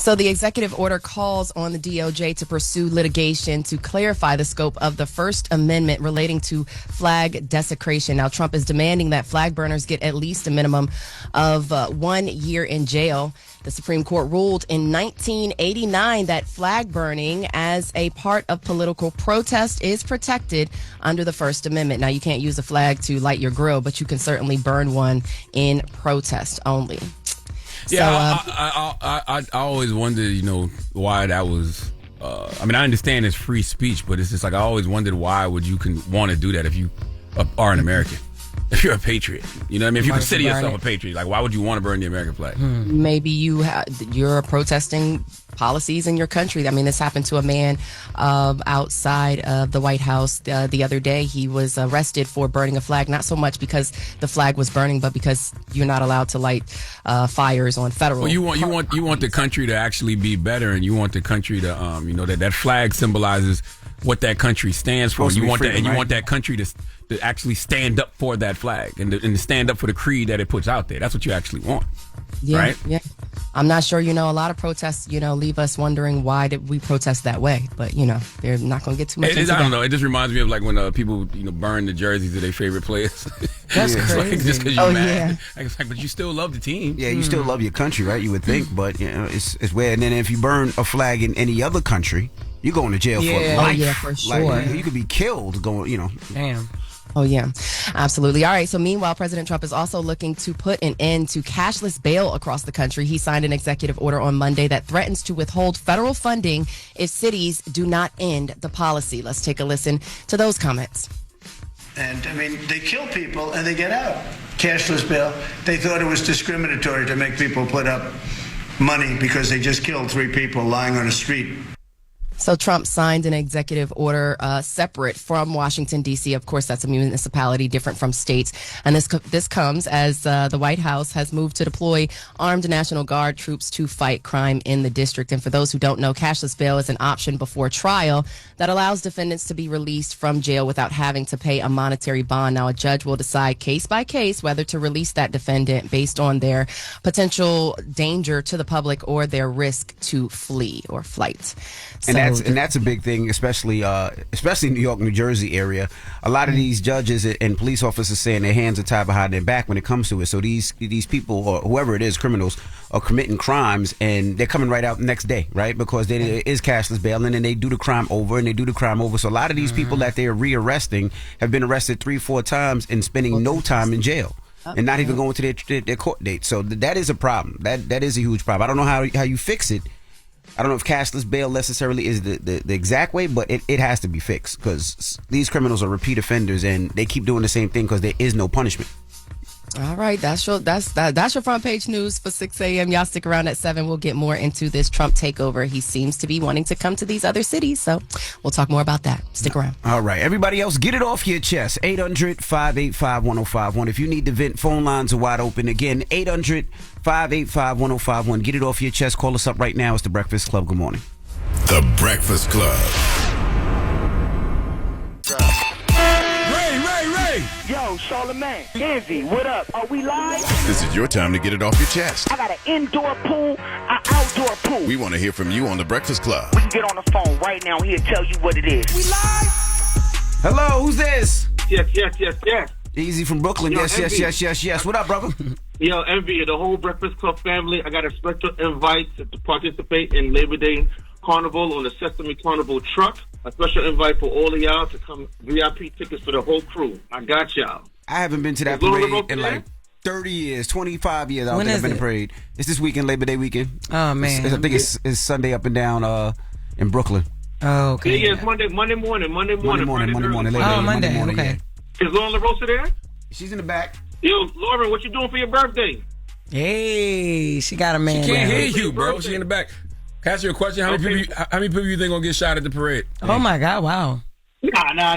So the executive order calls on the DOJ to pursue litigation to clarify the scope of the First Amendment relating to flag desecration. Now, Trump is demanding that flag burners get at least a minimum of 1 year in jail. The Supreme Court ruled in 1989 that flag burning as a part of political protest is protected under the First Amendment. Now, you can't use a flag to light your grill, but you can certainly burn one in protest only. Yeah, so, I always wondered, why that was. I understand it's free speech, but it's just like I always wondered why would you want to do that if you are an American, if you're a patriot. You know what I mean? If you consider yourself a patriot, like why would you want to burn the American flag? Maybe you're protesting policies in your country. I mean, this happened to a man outside of the White House the other day. He was arrested for burning a flag, not so much because the flag was burning, but because you're not allowed to light fires on federal. Well, you want the country to actually be better, and you want the country to that flag symbolizes what that country stands for. You want freedom, you want that country to actually stand up for that flag and to stand up for the creed that it puts out there. That's what you actually want. Yeah, right? Yeah. I'm not sure, a lot of protests, leave us wondering why did we protest that way. But, they're not going to get too much into that. I don't know. It just reminds me of like when people, burn the jerseys of their favorite players. That's crazy. Like, just because you're mad. Yeah. It's like, but you still love the team. Yeah, you still love your country, right? You would think. But, it's weird. And then if you burn a flag in any other country, you're going to jail for life. Yeah, for sure. Like, you could be killed going, Damn. Oh, yeah, absolutely. All right. So meanwhile, President Trump is also looking to put an end to cashless bail across the country. He signed an executive order on Monday that threatens to withhold federal funding if cities do not end the policy. Let's take a listen to those comments. And they kill people and they get out. Cashless bail. They thought it was discriminatory to make people put up money because they just killed 3 people lying on a street. So Trump signed an executive order separate from Washington, D.C. Of course, that's a municipality different from states. And this comes as the White House has moved to deploy armed National Guard troops to fight crime in the district. And for those who don't know, cashless bail is an option before trial that allows defendants to be released from jail without having to pay a monetary bond. Now, a judge will decide case by case whether to release that defendant based on their potential danger to the public or their risk to flee or flight. And that's a big thing, especially in New York, New Jersey area. A lot of these judges and police officers saying their hands are tied behind their back when it comes to it. So these people or whoever it is, criminals, are committing crimes and they're coming right out the next day, right? Because there is cashless bail, and then they do the crime over and they do the crime over. So a lot of these people that they're rearresting have been arrested 3-4 times and spending no time in jail. And not even going to their court date. So that is a problem. That is a huge problem. I don't know how you fix it. I don't know if cashless bail necessarily is the exact way, but it has to be fixed because these criminals are repeat offenders and they keep doing the same thing because there is no punishment. All right, that's your front page news for 6 a.m. Y'all stick around at 7. We'll get more into this Trump takeover. He seems to be wanting to come to these other cities, so we'll talk more about that. Stick around. All right, everybody else, get it off your chest. 800-585-1051. If you need to vent, phone lines are wide open. Again, 800-585-1051. Get it off your chest. Call us up right now. It's The Breakfast Club. Good morning. The Breakfast Club. Ray! Yo, Charlamagne, Envy, what up? Are we live? This is your time to get it off your chest. I got an indoor pool, an outdoor pool. We want to hear from you on The Breakfast Club. We can get on the phone right now. He'll tell you what it is. We live? Hello, who's this? Yes. Easy from Brooklyn. Yo, Yes. What up, brother? Yo, Envy, the whole Breakfast Club family, I got a special invite to participate in Labor Day Carnival on the Sesame Carnival truck. A special invite for all of y'all to come, VIP tickets for the whole crew. I got y'all. I haven't been to that parade in like 30 years, 25 years. I don't think I've been to parade. It's this weekend, Labor Day weekend. Oh, man. I think it's Sunday up and down in Brooklyn. Oh, okay. Yeah, it's Monday morning. Monday morning. Oh, Monday. Morning, okay. Yeah. Is Loren LoRosa there? She's in the back. Yo, Loren, what you doing for your birthday? Hey, she got a man. She can't down. hear you, bro. She in the back. Can I ask you a question? How many people you think gonna get shot at the parade? Oh my God! Wow. Nah.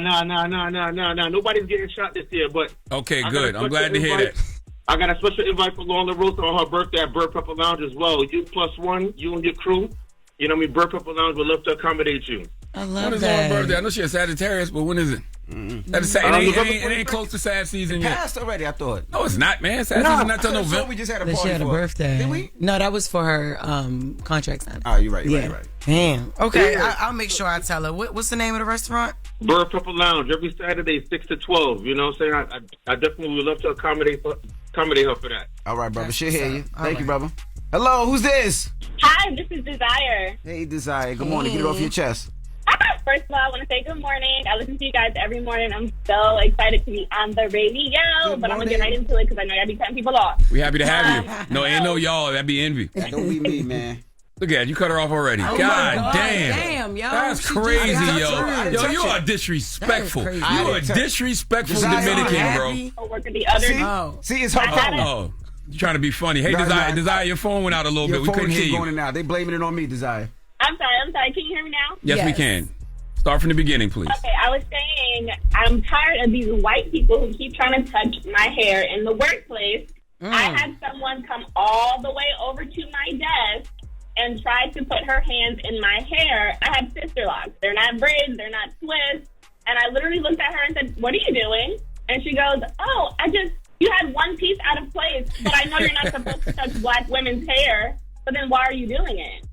Nobody's getting shot this year, but okay, good. I'm glad to hear that. I got a special invite for Loren LoRosa on her birthday at Bird Pepper Lounge as well. You plus one, you and your crew. You know what I mean? Bird Pepper Lounge would love to accommodate you. I love when is that. Lauren's birthday? I know she's a Sagittarius, but when is it? That's sad. It ain't close to sad season yet. Passed already, I thought. No, it's not, man. Sad season not till November. We just had a That party she had a for birthday. Did we? No, that was for her contract signing. Oh, you're right. Yeah. Right. Damn. Okay, I'll make sure I tell her. What's the name of the restaurant? Bird Purple Lounge every Saturday, 6 to 12. You know what I'm saying? I definitely would love to accommodate her for that. All right, brother. That's She'll hear you. what's up. Thank you, All brother. Hello, who's this? Hi, this is Desire. Hey, Desire. Good morning. Get it off your chest. First of all, I want to say good morning. I listen to you guys every morning. I'm so excited to be on the radio, but I'm going to get right into it because I know y'all be cutting people off. We happy to have you. No, ain't no y'all. That'd be envy. Don't be me, man. Look at it. You cut her off already. Oh God, my God. damn. Damn, yo. That's She just crazy, got yo. touched. Yo, you are disrespectful. That is You crazy. are disrespectful Desire, Dominican, bro. happy. Work with the other. See, it's her phone. Oh, you trying to be funny. Hey, No, Desire, no. Desire, your phone went out a little Your bit. We phone couldn't hear keep you. going in and out. They blaming it on me, Desire. I'm sorry. Can you hear me now? Yes, we Yes. can. Start from the beginning, please. Okay, I was saying I'm tired of these white people who keep trying to touch my hair in the workplace. I had someone come all the way over to my desk and try to put her hands in my hair. I have sister locks. They're not braids. They're not twists. And I literally looked at her and said, "What are you doing?" And she goes, "Oh, you had one piece out of place, but I know you're not supposed to touch black women's hair. But then why are you doing it?"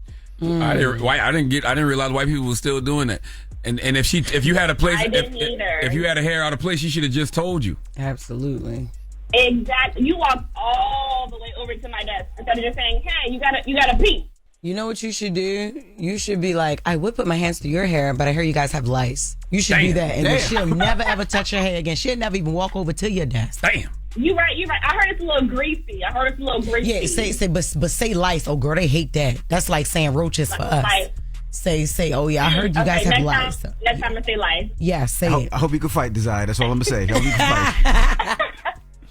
I didn't realize white people were still doing that. And if you had a place, I didn't either. if you had a hair out of place, she should have just told you. Absolutely. Exactly. You walked all the way over to my desk instead of just saying, "Hey, you got a piece." You know what you should do? You should be like, I would put my hands through your hair, but I hear you guys have lice. You should do that, and then she'll never ever touch your hair again. She'll never even walk over to your desk. Damn. You're right. I heard it's a little greasy. Yeah, but say lice. Oh, girl, they hate that. That's like saying roaches for us. Lice. Say, oh yeah, I heard you guys have lice. Next time I say lice. Yeah, say it. I hope you can fight, Desire. That's all I'm going to say. I hope you can fight.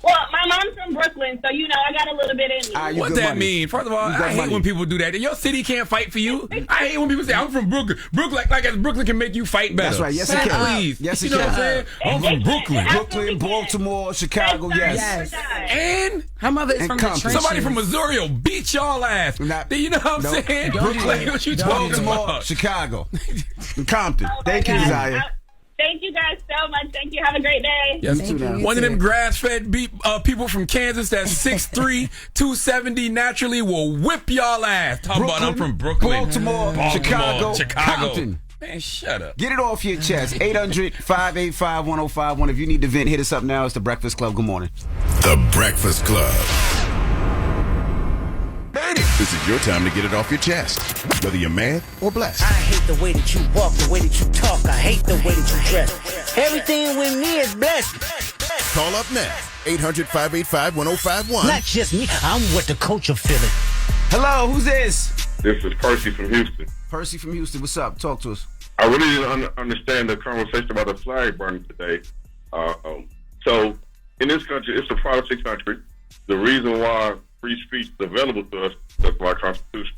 Well, my mom's from Brooklyn, so I got a little bit in me. What's that mean? First of all, I hate when people do that. Your city can't fight for you. I hate when people say, "I'm from Brooklyn." Brooklyn, like as Brooklyn can make you fight better. That's right. Yes, it can. Please. Yes, it you know can. what I'm saying? I'm from Brooklyn. Brooklyn, Baltimore, Chicago, yes. And her mother is from the trenches. Somebody from Missouri will beat y'all ass. You know what I'm saying? Brooklyn, What you talking Baltimore, about? Chicago, and Compton. Oh, Thank you, Desire. Thank you guys so much. Thank you. Have a great day. Yes, one of them grass-fed people from Kansas that's 6'3", 270 naturally will whip y'all ass. Talking about I'm from Brooklyn, Baltimore, Chicago, Compton. Man, shut up. Get it off your chest. 800-585-1051. If you need to vent, hit us up now. It's The Breakfast Club. Good morning. The Breakfast Club. This is your time to get it off your chest, whether you're mad or blessed. I hate the way that you walk, the way that you talk. I hate the way that you dress. Everything with me is blessed. Call up now. 800-585-1051. Not just me. I'm with the culture feeling. Hello, who's this? This is Percy from Houston. Percy from Houston. What's up? Talk to us. I really didn't understand the conversation about the flag burning today. So, in this country, it's a privacy country. The reason why free speech is available to us is by our Constitution.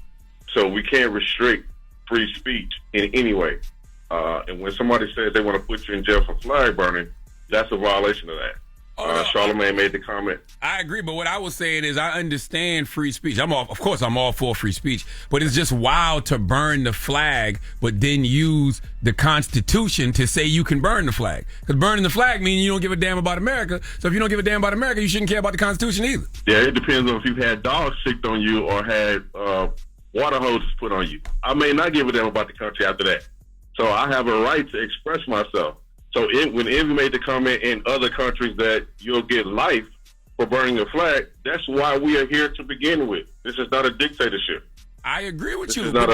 So we can't restrict free speech in any way. And when somebody says they want to put you in jail for flag burning, that's a violation of that. Charlamagne made the comment. I agree, but what I was saying is I understand free speech. Of course, I'm all for free speech, but it's just wild to burn the flag, but then use the Constitution to say you can burn the flag. Because burning the flag means you don't give a damn about America. So if you don't give a damn about America, you shouldn't care about the Constitution either. Yeah, it depends on if you've had dogs sicked on you or had water hoses put on you. I may not give a damn about the country after that. So I have a right to express myself. So when Envy made the comment in other countries that you'll get life for burning the flag, that's why we are here to begin with. This is not a dictatorship. I agree with you. But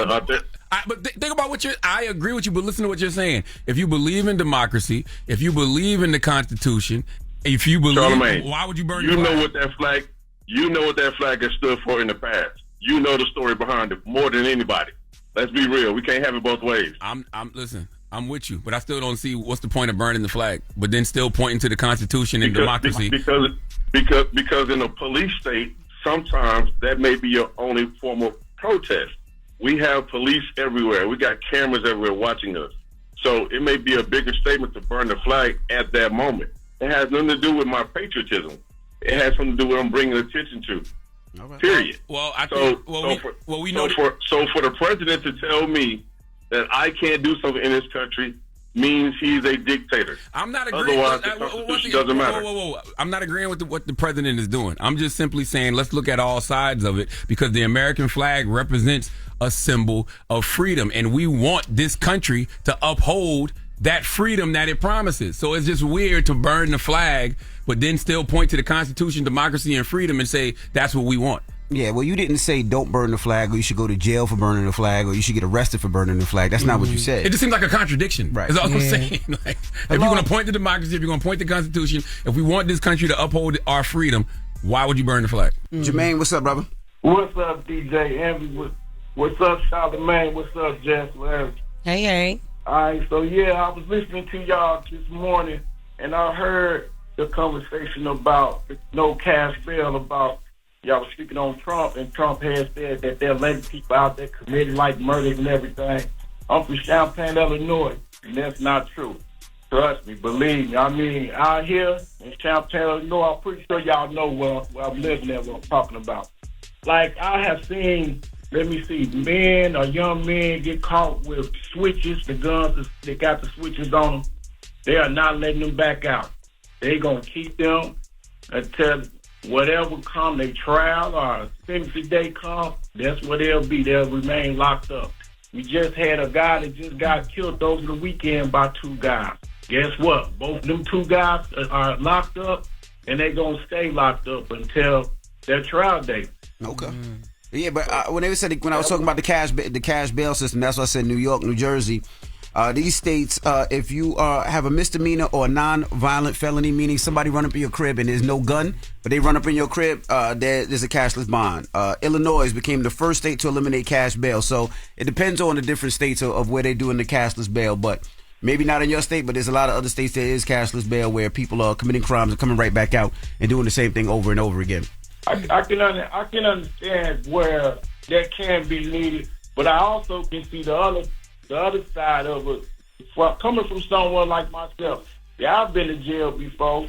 think about I agree with you, but listen to what you're saying. If you believe in democracy, if you believe in the Constitution, if you believe, Charlamagne, why would you burn the flag? You know what that flag has stood for in the past. You know the story behind it more than anybody. Let's be real. We can't have it both ways. Listen. I'm with you, but I still don't see what's the point of burning the flag, but then still pointing to the Constitution and democracy. Because in a police state, sometimes that may be your only form of protest. We have police everywhere. We got cameras everywhere watching us. So it may be a bigger statement to burn the flag at that moment. It has nothing to do with my patriotism. It has something to do with what I'm bringing attention to. Right. Period. Well, for the president to tell me that I can't do something in this country means he's a dictator. I'm not agreeing. Otherwise, the Constitution doesn't matter. Whoa. I'm not agreeing with what the president is doing. I'm just simply saying let's look at all sides of it because the American flag represents a symbol of freedom, and we want this country to uphold that freedom that it promises. So it's just weird to burn the flag, but then still point to the Constitution, democracy, and freedom and say that's what we want. Yeah, well, you didn't say don't burn the flag, or you should go to jail for burning the flag, or you should get arrested for burning the flag. That's not what you said. It just seems like a contradiction. Right. That's all I'm saying. Like, if you're going to point to democracy, if you're going to point to the Constitution, if we want this country to uphold our freedom, why would you burn the flag? Jermaine, what's up, brother? What's up, DJ Envy? What's up, Charlamagne? What's up, Jess Hilarious? Hey. All right, so I was listening to y'all this morning, and I heard the conversation about no cash bail, about y'all was speaking on Trump, and Trump has said that they're letting people out there committing like murders and everything. I'm from Champaign, Illinois, and that's not true. Trust me, believe me. I mean, out here in Champaign, Illinois, I'm pretty sure y'all know where I'm living at, what I'm talking about. Like, I have seen, men or young men get caught with switches, the guns, they got the switches on them. They are not letting them back out. They going to keep them until whatever come, they trial or sentencing day come, that's where they'll be. They'll remain locked up. We just had a guy that just got killed over the weekend by two guys. Guess what? Both them two guys are locked up, and they're going to stay locked up until their trial date. Okay. Yeah, but when I was talking about the cash bail system, that's why I said New York, New Jersey. These states, if you have a misdemeanor or a non-violent felony, meaning somebody run up in your crib and there's no gun, but they run up in your crib, there's a cashless bond. Illinois became the first state to eliminate cash bail. So it depends on the different states of where they're doing the cashless bail. But maybe not in your state, but there's a lot of other states there is cashless bail where people are committing crimes and coming right back out and doing the same thing over and over again. I can understand where that can be needed, but I also can see the other side of it. Coming from someone like myself, I've been to jail before,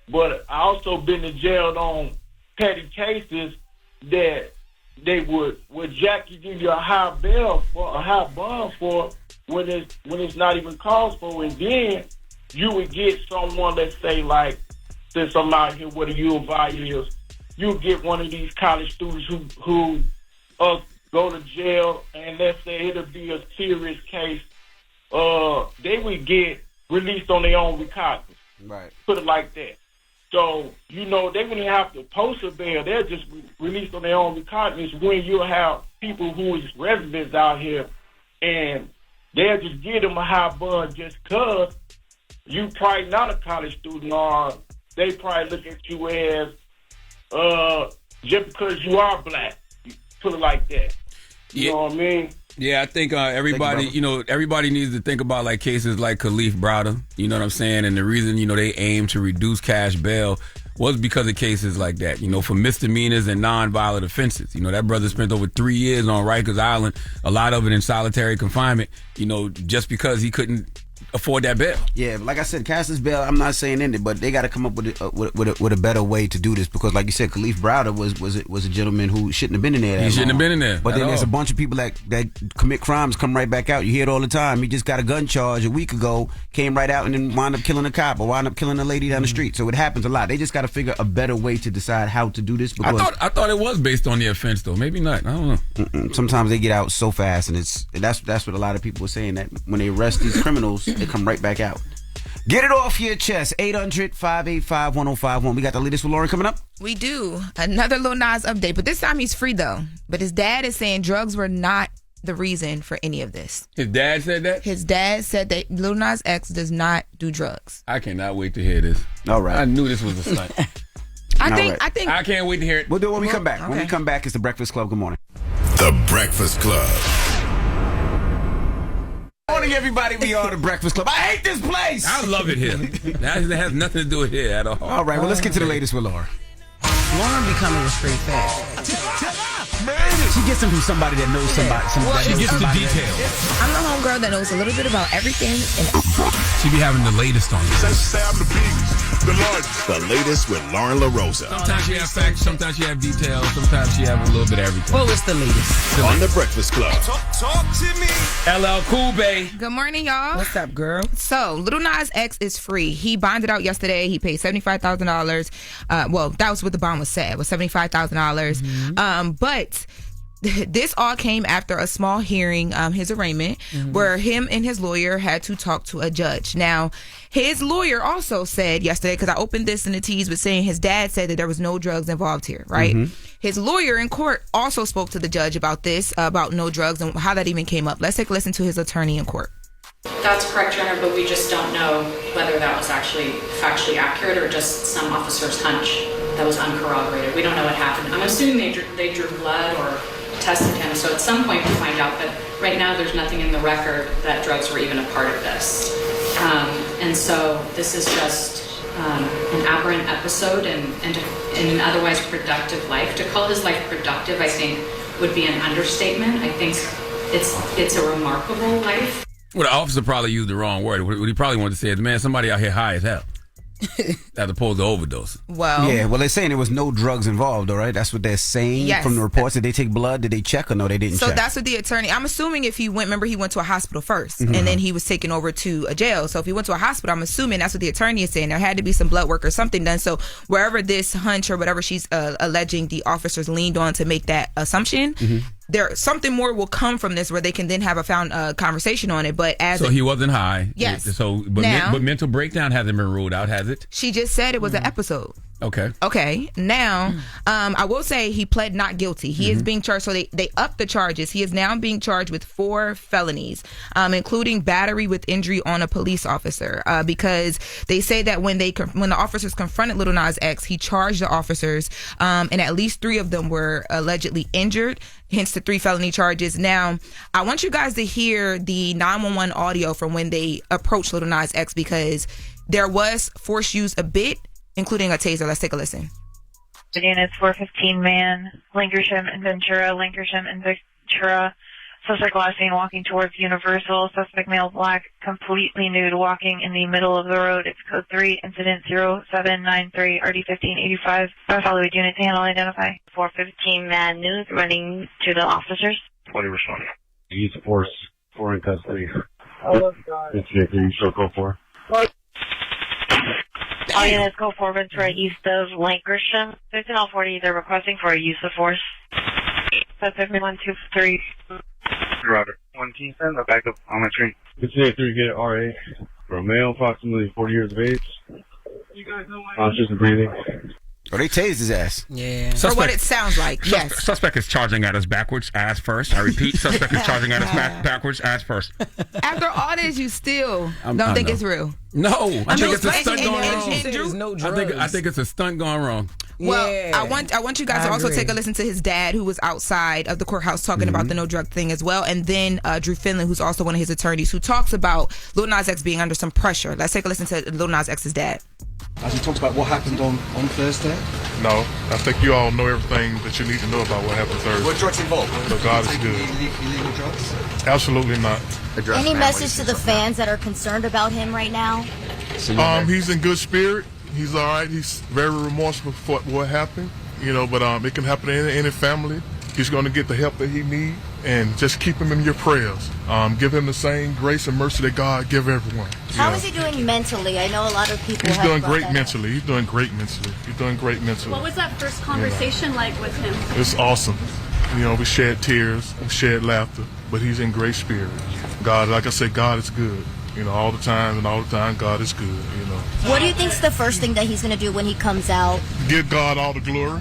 but I also been to jail on petty cases that they would Jackie give you a high bond for when it's not even called for, and then you would get someone, let's say, like, since I'm out here where the U of I is, you get one of these college students who go to jail, and let's say it'll be a serious case. They would get released on their own recognizance. Right. Put it like that. So, they wouldn't have to post a bail. They're just released on their own recognizance when you have people who is residents out here, and they'll just give them a high bond just because you probably not a college student, or they probably look at you as just because you are black. Put it like that. You know what I mean? Yeah, I think everybody needs to think about like cases like Khalif Browder. You know what I'm saying? And the reason, they aim to reduce cash bail was because of cases like that, for misdemeanors and nonviolent offenses. That brother spent over 3 years on Rikers Island, a lot of it in solitary confinement, just because he couldn't afford that bail. Yeah, like I said, cashless bail, I'm not saying in it, but they got to come up with a better way to do this, because like you said, Khalif Browder was a gentleman who shouldn't have been in there. He shouldn't have been in there. But then there's a bunch of people that commit crimes, come right back out. You hear it all the time. He just got a gun charge a week ago, came right out, and then wound up killing a cop or wound up killing a lady down the street. So it happens a lot. They just got to figure a better way to decide how to do this. Because I thought it was based on the offense, though. Maybe not. I don't know. Sometimes they get out so fast, and that's what a lot of people are saying, that when they arrest these criminals, they come right back out. Get it off your chest. 800-585-1051. We got the latest with Loren coming up. We do. Another Lil Nas update, but this time he's free though. But his dad is saying drugs were not the reason for any of this. His dad said that? His dad said that Lil Nas X does not do drugs. I cannot wait to hear this. All right. I knew this was a stunt. I think I can't wait to hear it. We'll do it when we come back. Okay. When we come back, it's The Breakfast Club. Good morning. The Breakfast Club. Morning, everybody. We are The Breakfast Club. I hate this place. I love it here. That has nothing to do with here at all. All right, well, let's get to the latest with Laura. Lauren becoming a straight fat. She gets them from somebody that knows somebody. She gets the details. I'm the homegirl that knows a little bit about everything. And She be having the latest on you. The latest with Loren LoRosa. Sometimes she have facts, sometimes she have details, sometimes she have a little bit of everything. Well, it's the latest. On The Breakfast Club. Talk to me. LL Cool Bay. good morning, y'all. What's up, girl? So, Lil Nas X is free. He bonded out yesterday. He paid $75,000. Well, that was what the bond was set. It was $75,000. But this all came after a small hearing, his arraignment, where him and his lawyer had to talk to a judge. Now, his lawyer also said yesterday, because I opened this in the tease with saying his dad said that there was no drugs involved here, right? His lawyer in court also spoke to the judge about this, about no drugs and how that even came up. Let's take a listen to his attorney in court. That's correct, Your Honor, but we just don't know whether that was actually factually accurate or just some officer's hunch that was uncorroborated. We don't know what happened. I'm assuming they drew blood or tested him, so at some point we'll find out, but right now there's nothing in the record that drugs were even a part of this. And so this is just an aberrant episode and an otherwise productive life. To call his life productive, I think, would be an understatement. I think it's a remarkable life. Well, the officer probably used the wrong word. What he probably wanted to say is, man, somebody out here high as hell. As opposed to overdose. Well, yeah, well, they're saying there was no drugs involved, all right? That's what they're saying from the reports. Did they take blood? Did they check or no, they didn't check? So that's what the attorney, I'm assuming if he went to a hospital first and then he was taken over to a jail. So if he went to a hospital, I'm assuming that's what the attorney is saying. There had to be some blood work or something done. So wherever this hunch or whatever she's alleging the officers leaned on to make that assumption, there something more will come from this where they can then have a conversation on it. But as he wasn't high. Yes. But mental breakdown hasn't been ruled out, has it? She just said it was an episode. Okay. Now, I will say he pled not guilty. He is being charged. So they upped the charges. He is now being charged with 4 felonies, including battery with injury on a police officer. Because they say that when the officers confronted Lil Nas X, he charged the officers, and at least 3 of them were allegedly injured. Hence the 3 felony charges. Now, I want you guys to hear the 911 audio from when they approached Lil Nas X, because there was force used a bit, including a taser. Let's take a listen. Units 415 man, Lancashire and Ventura, Lancashire and Ventura. Suspect last seen walking towards Universal. Suspect male black, completely nude, walking in the middle of the road. It's code 3, incident 0793, RD1585. Follow the unit to handle identify. 415 man nude, running to the officers. 20 respond. Use of force, 4 in custody. Oh, God. Incident 3, show code 4. What? All units go for Ventura east of Lancashire. 1540, they're requesting for a use of force. Suspect 123. Roger. 110, I'll back up on my screen. Incident 3, get RA. For a male, approximately 40 years of age. You guys know my conscious and breathing. Oh, they tased his ass. Yeah. For what it sounds like, yes. Suspect is charging at us backwards, ass first. I repeat, suspect is charging at us backwards, ass first. After all this, you still don't think it's real? No, I think it's a stunt going wrong. There's no drugs. I think it's a stunt going wrong. Well, I want you guys to also take a listen to his dad, who was outside of the courthouse talking about the no drug thing as well, and then Drew Finley, who's also one of his attorneys, who talks about Lil Nas X being under some pressure. Let's take a listen to Lil Nas X's dad. As he talks about what happened on Thursday? No, I think you all know everything that you need to know about what happened Thursday. Were drugs involved? So God is good. Illegal drugs? Absolutely not. Any message to the fans that are concerned about him right now? He's in good spirit. He's all right. He's very remorseful for what happened, but it can happen to any family. He's going to get the help that he needs, and just keep him in your prayers. Give him the same grace and mercy that God give everyone. How is he doing mentally? I know a lot of people He's doing great mentally. He's doing great mentally. What was that first conversation like with him? It's awesome. We shed tears, we shed laughter, but he's in great spirit. God, like I said, God is good. All the time, God is good, What do you think's the first thing that he's going to do when he comes out? Give God all the glory.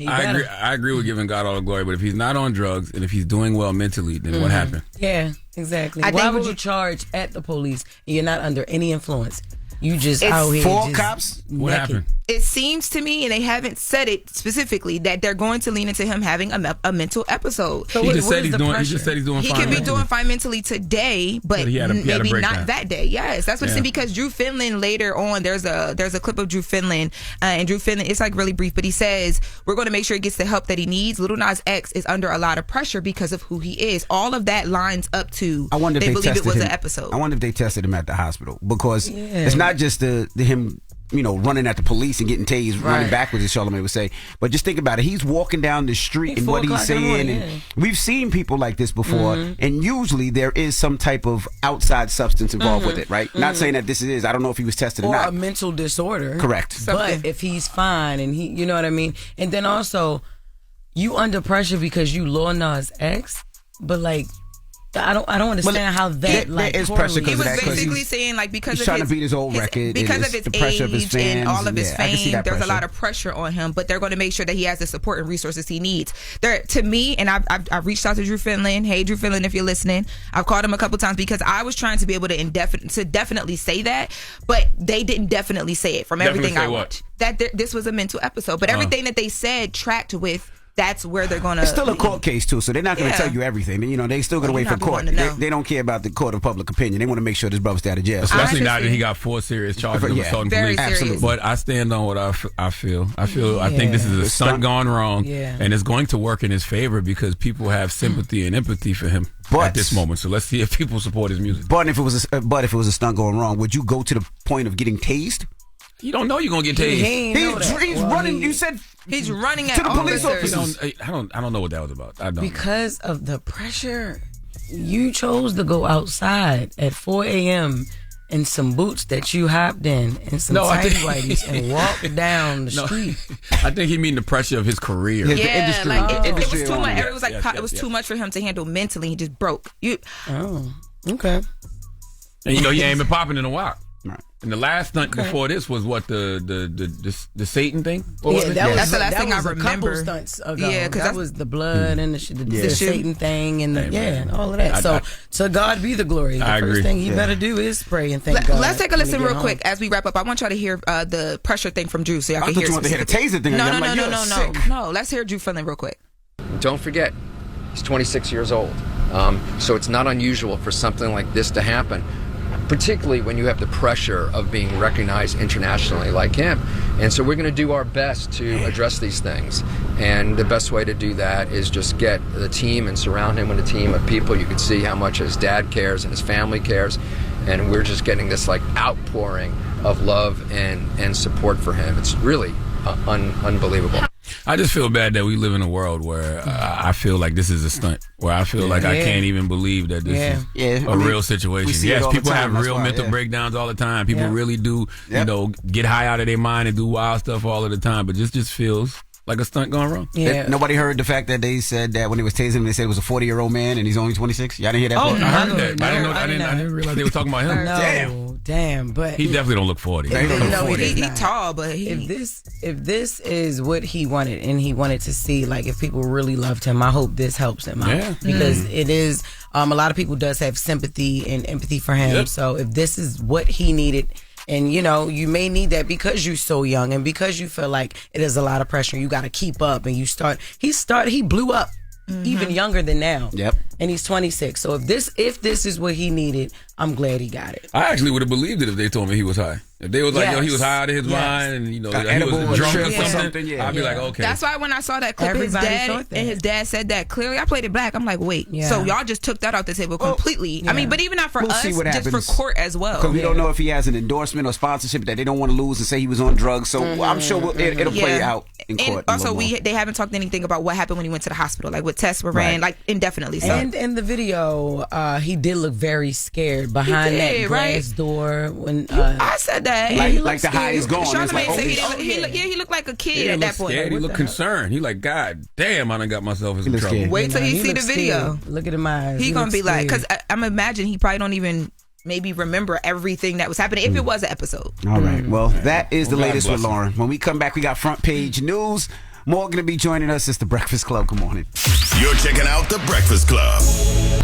I agree with giving God all the glory, but if he's not on drugs and if he's doing well mentally, then what happened? Yeah, exactly. Why would you charge at the police and you're not under any influence? You just out here. 4 cops? What happened? it seems to me, and they haven't said it specifically, that they're going to lean into him having a mental episode. So he just said he's doing He fine. could be doing fine mentally today, but he had a maybe breakdown. not that day. Yes, that's what it's saying, because Drew Finland later on, there's a clip of Drew Finland, and Drew Finland, it's like really brief, but he says, we're going to make sure he gets the help that he needs. Lil Nas X is under a lot of pressure because of who he is. All of that lines up to I wonder if they believe it was him. an episode. I wonder if they tested him at the hospital, because it's not just the him, running at the police and getting tased, running backwards, as Charlamagne would say. But just think about it. He's walking down the street and what he's saying. And we've seen people like this before, and usually there is some type of outside substance involved with it, right? Not saying that this is. I don't know if he was tested or not. Or a mental disorder. Correct. But if he's fine and he, you know what I mean? And then also, you under pressure because you Lil Nas X, but like, I don't understand how that there is pressure. He was basically saying, like, because he's of trying to beat his old record, because of his the pressure of his age fans, and all of his fame, there's a lot of of pressure on him. But they're going to make sure that he has the support and resources he needs. To me, and I've reached out to Drew Finland. Hey, Drew Finland, if you're listening, I've called him a couple times because I was trying to be able to definitely say that, but they didn't definitely say it from everything I watched. That this was a mental episode, but everything that they said tracked with. That's where they're going to... It's still a court case, too, so they're not going to tell you everything. They still going to wait for court. They don't care about the court of public opinion. They want to make sure this brother's out of jail. Especially now that he got 4 serious charges of assaulting police. Absolutely. But I stand on what I feel. I think this is a stunt gone wrong, and it's going to work in his favor because people have sympathy and empathy for him at this moment. So let's see if people support his music. But if it was a stunt going wrong, would you go to the point of getting tased? You don't know you're gonna get tased. He's running. You said he's running to at the police officers. I don't know what that was about. I don't. Because of the pressure, you chose to go outside at 4 a.m. in some boots that you hopped in and some tight whities and walk down the street. I think he mean the pressure of his career. Yeah, like it was too much. It was like it was too much for him to handle mentally. He just broke. Oh, okay. And he ain't been popping in a while. Right. And the last stunt before this was what the Satan thing. That's the last thing I remember. A couple stunts ago. Yeah, because that was the blood and the Satan thing and and all of that. So to God be the glory. The first thing he better do is pray and thank God. Let's take a listen real quick as we wrap up. I want y'all to hear the pressure thing from Drew, so y'all can hear. I thought you wanted to hear the taser thing. No. Let's hear Drew Finland real quick. Don't forget, he's 26 years old, so it's not unusual for something like this to happen. Particularly when you have the pressure of being recognized internationally like him. And so we're going to do our best to address these things. And the best way to do that is just get the team and surround him with a team of people. You can see how much his dad cares and his family cares. And we're just getting this like outpouring of love and support for him. It's really unbelievable. I just feel bad that we live in a world where I feel like this is a stunt, where I feel like I can't even believe that this is a real situation. Yes, people have real mental breakdowns all the time. People really do, get high out of their mind and do wild stuff all of the time. But this just feels like a stunt gone wrong. Nobody heard the fact that they said that when they was tasing him, they said it was a 40-year-old man and he's only 26. Y'all didn't hear that? I heard that. I didn't realize they were talking about him. Damn. But he definitely don't look 40. He's tall, but if this is what he wanted and he wanted to see, like if people really loved him, I hope this helps him out because it is. A lot of people does have sympathy and empathy for him. So if this is what he needed. And, you may need that because you're so young and because you feel like it is a lot of pressure. You got to keep up and he blew up even younger than now. Yep. And he's 26. So if this is what he needed, I'm glad he got it. I actually would have believed it if they told me he was high. If they was like, he was high out of his mind and, he was drunk or something, I'd be like, okay. That's why when I saw that clip, his dad said that clearly. I played it back. I'm like, wait. So y'all just took that off the table completely. I mean, but even not for us, just for court as well. Because we don't know if he has an endorsement or sponsorship that they don't want to lose and say he was on drugs. So I'm sure it'll play out in court. And also, they haven't talked anything about what happened when he went to the hospital, like what tests were ran, like indefinitely. So. And in the video, he did look very scared behind that glass door. When I said that. Like the high is gone. Charlamagne said he looked like a kid at that point. Scared. He looked concerned. He like, God damn, I done got myself in some trouble. Scared. Wait till he see the video. Look at him eyes. He gonna be like, because I'm imagining he probably don't even maybe remember everything that was happening if it was an episode. All right. Well, that is the latest with Loren. When we come back, we got front page news. Morgan to be joining us. It's the Breakfast Club. Good morning. You're checking out the Breakfast Club.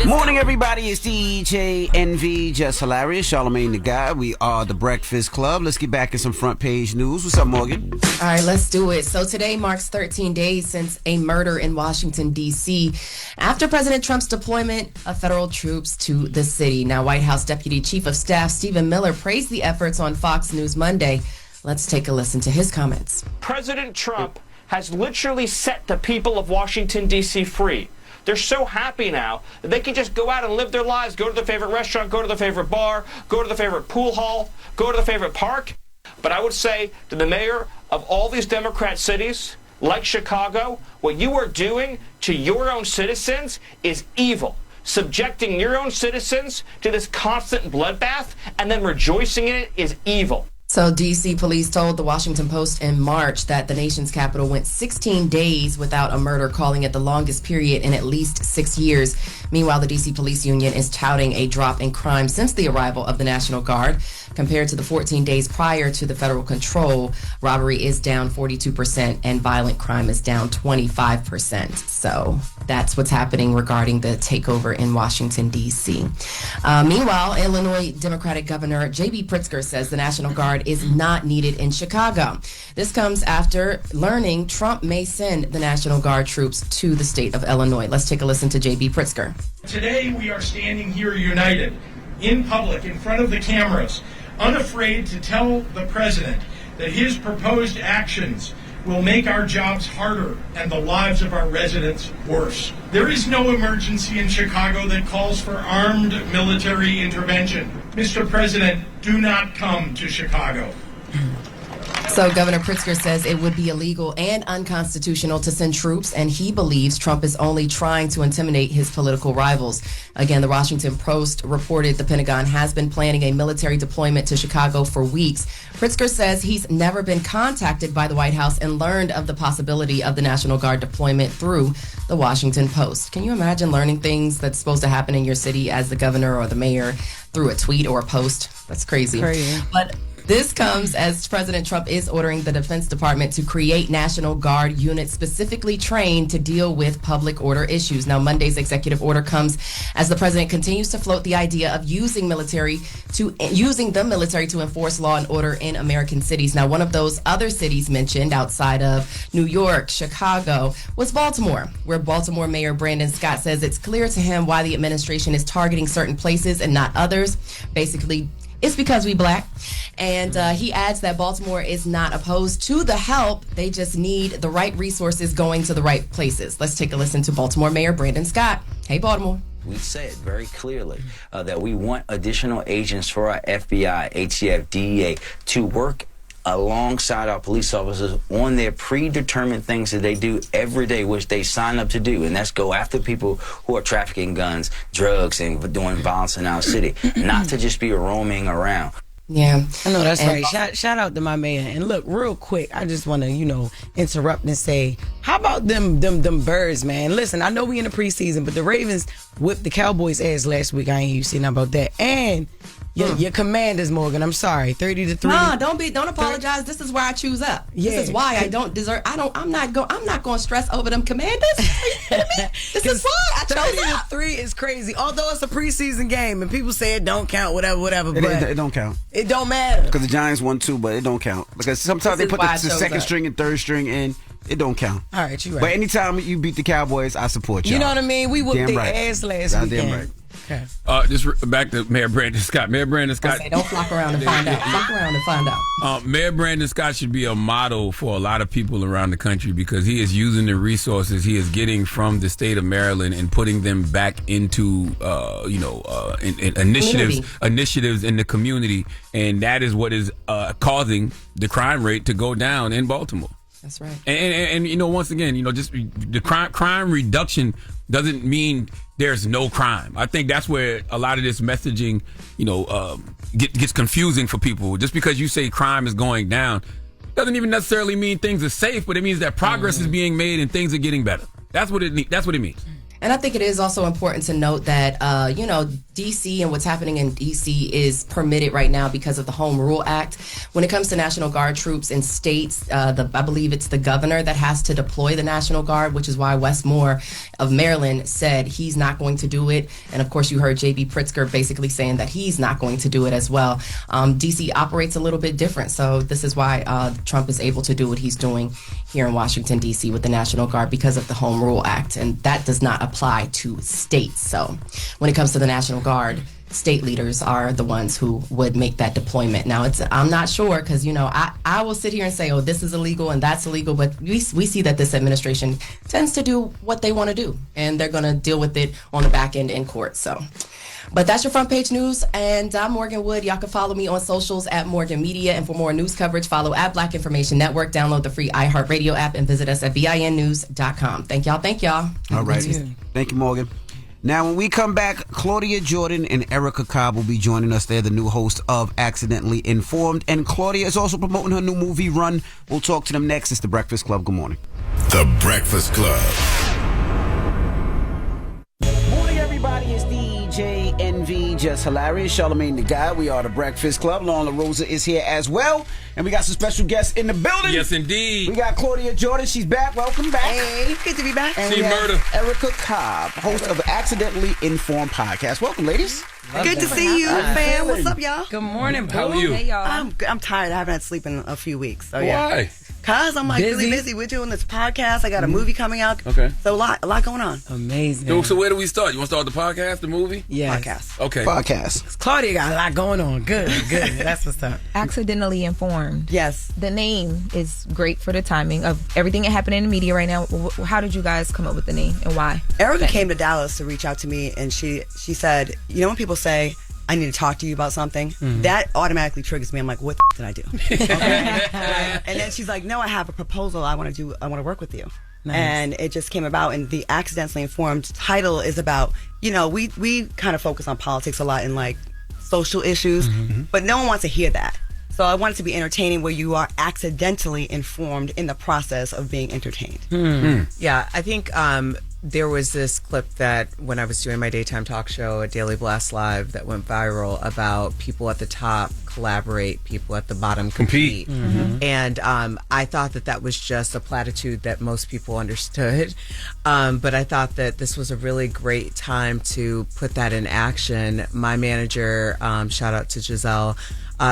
Morning, everybody. It's DJ NV, Jess Hilarious, Charlamagne the Guy. We are the Breakfast Club. Let's get back in some front page news. What's up, Morgan? All right, let's do it. So today marks 13 days since a murder in Washington, D.C. after President Trump's deployment of federal troops to the city. Now, White House Deputy Chief of Staff Stephen Miller praised the efforts on Fox News Monday. Let's take a listen to his comments. President Trump has literally set the people of Washington, D.C. free. They're so happy now that they can just go out and live their lives, go to their favorite restaurant, go to their favorite bar, go to their favorite pool hall, go to their favorite park. But I would say to the mayor of all these Democrat cities, like Chicago, what you are doing to your own citizens is evil. Subjecting your own citizens to this constant bloodbath and then rejoicing in it is evil. So D.C. police told the Washington Post in March that the nation's capital went 16 days without a murder, calling it the longest period in at least 6 years. Meanwhile, the D.C. Police Union is touting a drop in crime since the arrival of the National Guard. Compared to the 14 days prior to the federal control, robbery is down 42% and violent crime is down 25%. So that's what's happening regarding the takeover in Washington, D.C. Meanwhile, Illinois Democratic Governor J.B. Pritzker says the National Guard is not needed in Chicago. This comes after learning Trump may send the National Guard troops to the state of Illinois. Let's take a listen to J.B. Pritzker. Today we are standing here united, in public, in front of the cameras, unafraid to tell the president that his proposed actions will make our jobs harder and the lives of our residents worse. There is no emergency in Chicago that calls for armed military intervention. Mr. President, do not come to Chicago. So Governor Pritzker says it would be illegal and unconstitutional to send troops, and he believes Trump is only trying to intimidate his political rivals. Again, the Washington Post reported the Pentagon has been planning a military deployment to Chicago for weeks. Pritzker says he's never been contacted by the White House and learned of the possibility of the National Guard deployment through the Washington Post. Can you imagine learning things that's supposed to happen in your city as the governor or the mayor through a tweet or a post? That's crazy. But this comes as President Trump is ordering the Defense Department to create National Guard units specifically trained to deal with public order issues. Now, Monday's executive order comes as the president continues to float the idea of using the military to enforce law and order in American cities. Now, one of those other cities mentioned outside of New York, Chicago, was Baltimore, where Baltimore Mayor Brandon Scott says it's clear to him why the administration is targeting certain places and not others. Basically, it's because we black. And he adds that Baltimore is not opposed to the help. They just need the right resources going to the right places. Let's take a listen to Baltimore Mayor Brandon Scott. Hey, Baltimore. We said very clearly that we want additional agents for our FBI, ATF, DEA to work alongside our police officers on their predetermined things that they do every day, which they sign up to do, and that's go after people who are trafficking guns, drugs, and doing violence in our city, not to just be roaming around. Yeah, I know that's right. Shout out to my mayor. And look, real quick, I just want to, interrupt and say, how about them birds, man? Listen, I know we in the preseason, but the Ravens whipped the Cowboys' ass last week. I ain't hear you say nothing about that. And your Commanders, Morgan, I'm sorry, 30-3. No, don't apologize. This is where I choose up. This is why I don't deserve. I'm not going to stress over them Commanders. This is why I chose up. 30-3 is crazy. Although it's a preseason game and people say it don't count, whatever. But it don't count. It don't matter because the Giants won too, but it don't count because sometimes they put the second string and third string in. It don't count. All right, you right. But anytime you beat the Cowboys, I support you. You know what I mean? We whooped their ass last weekend. Damn right. Okay. Just back to Mayor Brandon Scott. Mayor Brandon Scott. Okay, don't flock around and find out. Flock around and find out. Mayor Brandon Scott should be a model for a lot of people around the country because he is using the resources he is getting from the state of Maryland and putting them back into, initiatives in the community, and that is what is causing the crime rate to go down in Baltimore. That's right. And once again, just the crime reduction doesn't mean there's no crime. I think that's where a lot of this messaging, gets confusing for people. Just because you say crime is going down doesn't even necessarily mean things are safe, but it means that progress is being made and things are getting better. That's what it means. And I think it is also important to note that, D.C. and what's happening in D.C. is permitted right now because of the Home Rule Act. When it comes to National Guard troops in states, I believe it's the governor that has to deploy the National Guard, which is why Wes Moore of Maryland said he's not going to do it. And of course, you heard J.B. Pritzker basically saying that he's not going to do it as well. D.C. operates a little bit different. So this is why Trump is able to do what he's doing here in Washington, D.C. with the National Guard because of the Home Rule Act. And that does not apply to states. So when it comes to the National Guard, state leaders are the ones who would make that deployment. Now, I'm not sure because, I will sit here and say, oh, this is illegal and that's illegal. But we see that this administration tends to do what they want to do. And they're going to deal with it on the back end in court. So, but that's your front page news. And I'm Morgan Wood. Y'all can follow me on socials at Morgan Media. And for more news coverage, follow at Black Information Network. Download the free iHeartRadio app and visit us at BINnews.com. Thank y'all. All right. Thank you, Morgan. Now, when we come back, Claudia Jordan and Erica Cobb will be joining us. They're the new host of Accidentally Informed. And Claudia is also promoting her new movie, Run. We'll talk to them next. It's The Breakfast Club. Good morning. The Breakfast Club. Morning, everybody. It's DJ NV, Jess Hilarious, Charlamagne the Guy. We are The Breakfast Club. Loren LoRosa is here as well. And we got some special guests in the building. Yes, indeed. We got Claudia Jordan. She's back. Welcome back. Hey, good to be back. And we have Erica Cobb, host of the Accidentally Informed podcast. Welcome, ladies. Good to see you, fam. What's up, y'all? Good morning, How are you? Hey, y'all. I'm tired. I haven't had sleep in a few weeks. So Why? Cause I'm really busy. We're doing this podcast. I got a movie coming out. Okay. So a lot going on. Amazing. So where do we start? You want to start with the podcast, the movie? Yes. Podcast. Okay. Podcast. Claudia got a lot going on. Good. That's what's up. Accidentally Informed. Yes. The name is great for the timing of everything that happened in the media right now. How did you guys come up with the name and why? Erica came to Dallas to reach out to me, and she said, when people say, I need to talk to you about something, that automatically triggers me. I'm like, what the did I do? Okay. And then she's like, no, I have a proposal. I want to work with you. Nice. And it just came about, and the Accidentally Informed title is about, we kind of focus on politics a lot and like social issues, but no one wants to hear that. So I want it to be entertaining where you are accidentally informed in the process of being entertained. Yeah, I think there was this clip that when I was doing my daytime talk show at Daily Blast Live that went viral about people at the top collaborate, people at the bottom compete. And I thought that was just a platitude that most people understood. But I thought that this was a really great time to put that in action. My manager, shout out to Giselle,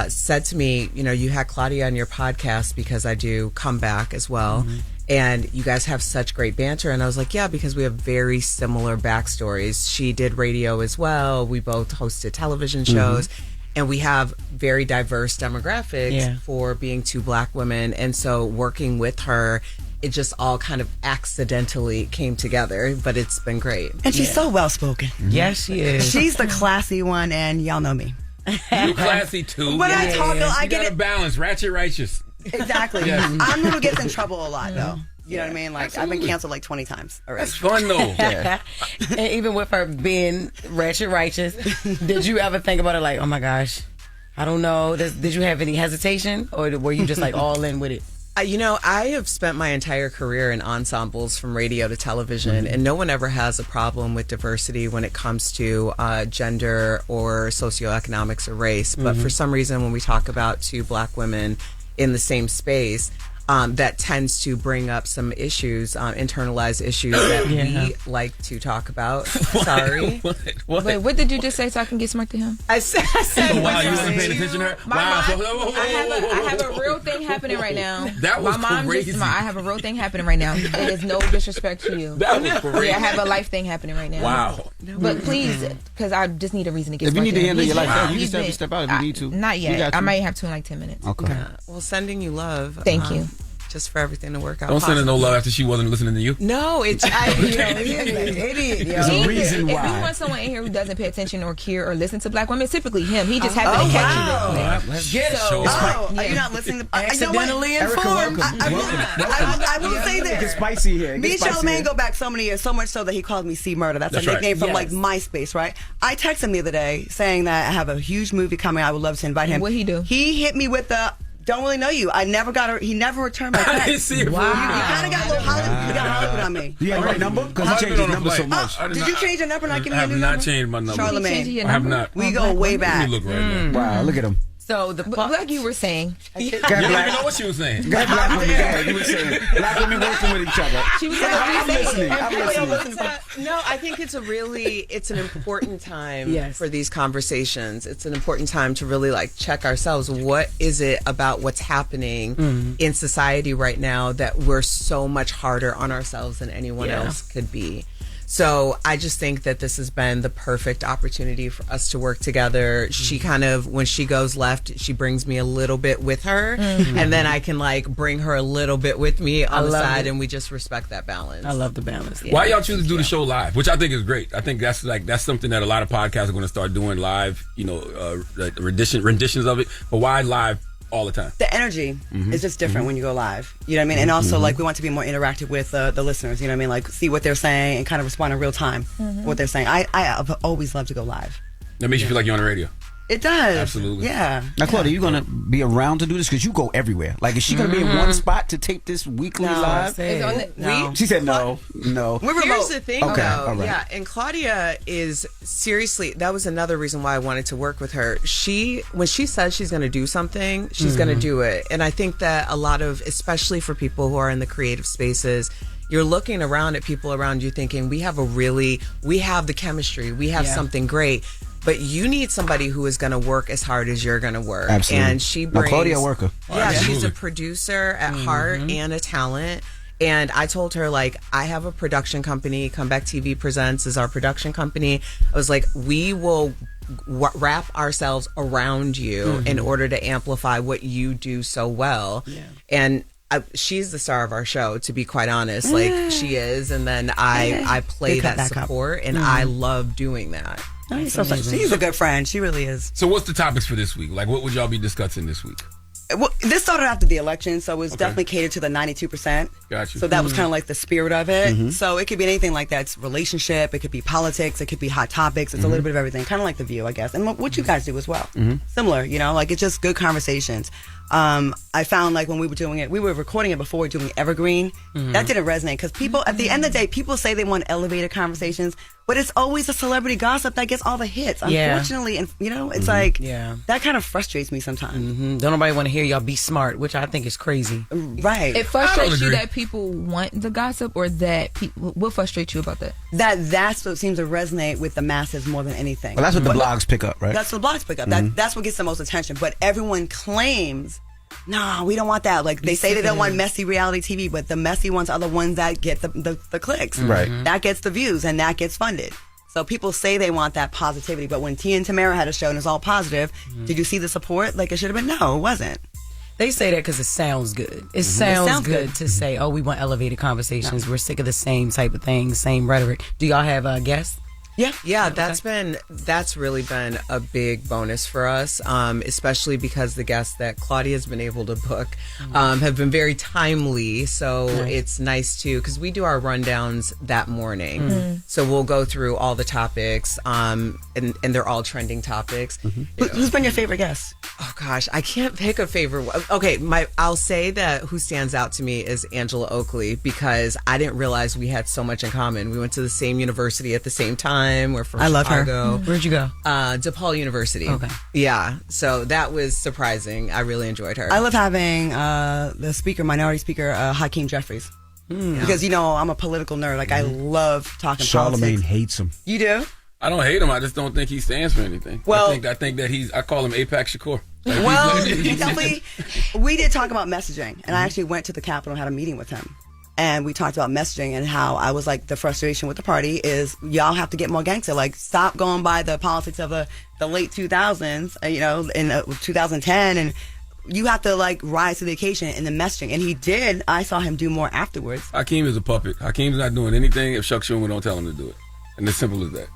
said to me, you had Claudia on your podcast because I do Comeback as well. And you guys have such great banter. And I was like, yeah, because we have very similar backstories. She did radio as well. We both hosted television shows. And we have very diverse demographics for being two Black women. And so working with her, it just all kind of accidentally came together. But it's been great. And she's so well-spoken. Yes, she is. She's the classy one, and y'all know me. You classy, too. When I talk, I get it. Balance, ratchet righteous. Exactly. I'm the one who gets in trouble a lot, though. You know what I mean? Like, I've been canceled like 20 times already. That's fun, though. And even with her being ratchet righteous, did you ever think about it like, oh my gosh, I don't know. Did you have any hesitation, or were you just like all in with it? I have spent my entire career in ensembles from radio to television, and no one ever has a problem with diversity when it comes to gender or socioeconomics or race. But for some reason, when we talk about two Black women in the same space, that tends to bring up some issues, internalized issues that we like to talk about. Sorry. What? Wait, what did you just say so I can get smart to him? I said wow, you wasn't paying attention to her? I have a real thing happening right now. That was crazy. I have a real thing happening right now. It is no disrespect to you. That was crazy. Yeah, I have a life thing happening right now. Wow. But please, because I just need a reason to get If you smart need to handle your life, you just have been- to step out if you need to. Not yet. I might have to in like 10 minutes. Okay. Well, sending you love. Thank you. Just for everything to work out. Don't send her no love after she wasn't listening to you. No, it's idiot. There's a reason If why. you want someone in here who doesn't pay attention or care or listen to Black women, it's typically him. He just happened to catch you real quick. Let's get are you not listening to Accidentally Informed? I will say It's this. spicy here. Me and Charlamagne go back so many years, so much so that he called me C Murder. That's a right. nickname from like MySpace, right? I texted him the other day saying that I have a huge movie coming. I would love to invite him. What'd he do? He hit me with don't really know you. I never got he never returned my text. I didn't see it. Wow. You kind of got a little Hollywood. You got Hollywood on me. You got the right number? Because he changed his number so much. Did you change your number and I give you a new I number? have not changed my number. Charlamagne. I have not. We go way back. Let me look right now. Wow, look at him. So like you were saying, You don't even know what she was saying. Black women, you were saying. Black women working with each other. she was I'm listening. No, I think it's an important time for these conversations. It's an important time to really like check ourselves. What is it about what's happening in society right now that we're so much harder on ourselves than anyone else could be? So I just think that this has been the perfect opportunity for us to work together. She kind of, when she goes left, she brings me a little bit with her, and then I can like bring her a little bit with me on the side, and we just respect that balance. I love the balance. Why y'all choose to do the show live? Which I think is great. I think that's something that a lot of podcasts are going to start doing live. You know, renditions of it. But why live all the time? The energy is just different when you go live. You know what I mean? And also, like, we want to be more interactive with the listeners. You know what I mean? Like, see what they're saying and kind of respond in real time what they're saying. I've always loved to go live. That makes you feel like you're on the radio. It does. Absolutely. Yeah. Now, Claudia, you going to be around to do this? Because you go everywhere. Like, is she going to be in one spot to tape this weekly live? She said no. Here's the thing, Okay, though. all right. Yeah, and Claudia is seriously, that was another reason why I wanted to work with her. When she says she's going to do something, she's going to do it. And I think that a lot of, especially for people who are in the creative spaces, you're looking around at people around you thinking, we have the chemistry, we have something great. But you need somebody who is going to work as hard as you're going to work. Absolutely. And she brings... Claudia, a worker. Yeah, she's a producer at heart and a talent. And I told her, like, I have a production company. Comeback TV Presents is our production company. I was like, we will wrap ourselves around you in order to amplify what you do so well. Yeah. And she's the star of our show, to be quite honest. Like, she is. And then I play that support, and I love doing that. She's a good friend. She really is. So what's the topics for this week? Like, what would y'all be discussing this week? Well, this started after the election, so it was definitely catered to the 92%. Gotcha. So that was kind of like the spirit of it. So it could be anything like that. It's relationship, it could be politics, it could be hot topics. It's a little bit of everything, kind of like The View, I guess. And what you guys do as well. Similar, you know, like it's just good conversations. I found like when we were doing it, we were recording it before we were doing Evergreen. That didn't resonate because people, at the end of the day, people say they want elevated conversations, but it's always a celebrity gossip that gets all the hits. Unfortunately, and you know, it's like that kind of frustrates me sometimes. Don't nobody want to hear y'all be smart, which I think is crazy. Right. It frustrates you that people want the gossip, or that what frustrates you about that? That's what seems to resonate with the masses more than anything. Well, that's what the blogs pick up, right? That's what the blogs pick up. That's what gets the most attention. But everyone claims, no, we don't want that. Like they say they don't want messy reality TV, but the messy ones are the ones that get the clicks. Right. That gets the views and that gets funded. So people say they want that positivity, but when Tia and Tamara had a show and it's all positive, did you see the support? Like it should have been. No, it wasn't. They say that because it sounds good. It sounds good to say, oh, we want elevated conversations. We're sick of the same type of things, same rhetoric. Do y'all have guests? Yeah, that's really been a big bonus for us, especially because the guests that Claudia's been able to book have been very timely. So it's nice too, because we do our rundowns that morning. So we'll go through all the topics, and they're all trending topics. Who's been your favorite guest? Oh gosh, I can't pick a favorite one. Okay, I'll say that who stands out to me is Angela Oakley, because I didn't realize we had so much in common. We went to the same university at the same time. We're from love Chicago. her. Where'd you go? DePaul University. Okay. Yeah, so that was surprising. I really enjoyed her. I love having the speaker, minority speaker, Hakeem Jeffries. Because, you know, I'm a political nerd. Like, I love talking Charlamagne politics. hates him. You do? I don't hate him. I just don't think he stands for anything. Well, I think that I call him Apex Shakur. Well, definitely. We did talk about messaging, and I actually went to the Capitol and had a meeting with him. And we talked about messaging and how I was like, the frustration with the party is y'all have to get more gangster. Like, stop going by the politics of the late 2000s, you know, in 2010. And you have to, like, rise to the occasion in the messaging. And he did. I saw him do more afterwards. Hakeem is a puppet. Hakeem's not doing anything if Chuck Schumer don't tell him to do it. And it's simple as that.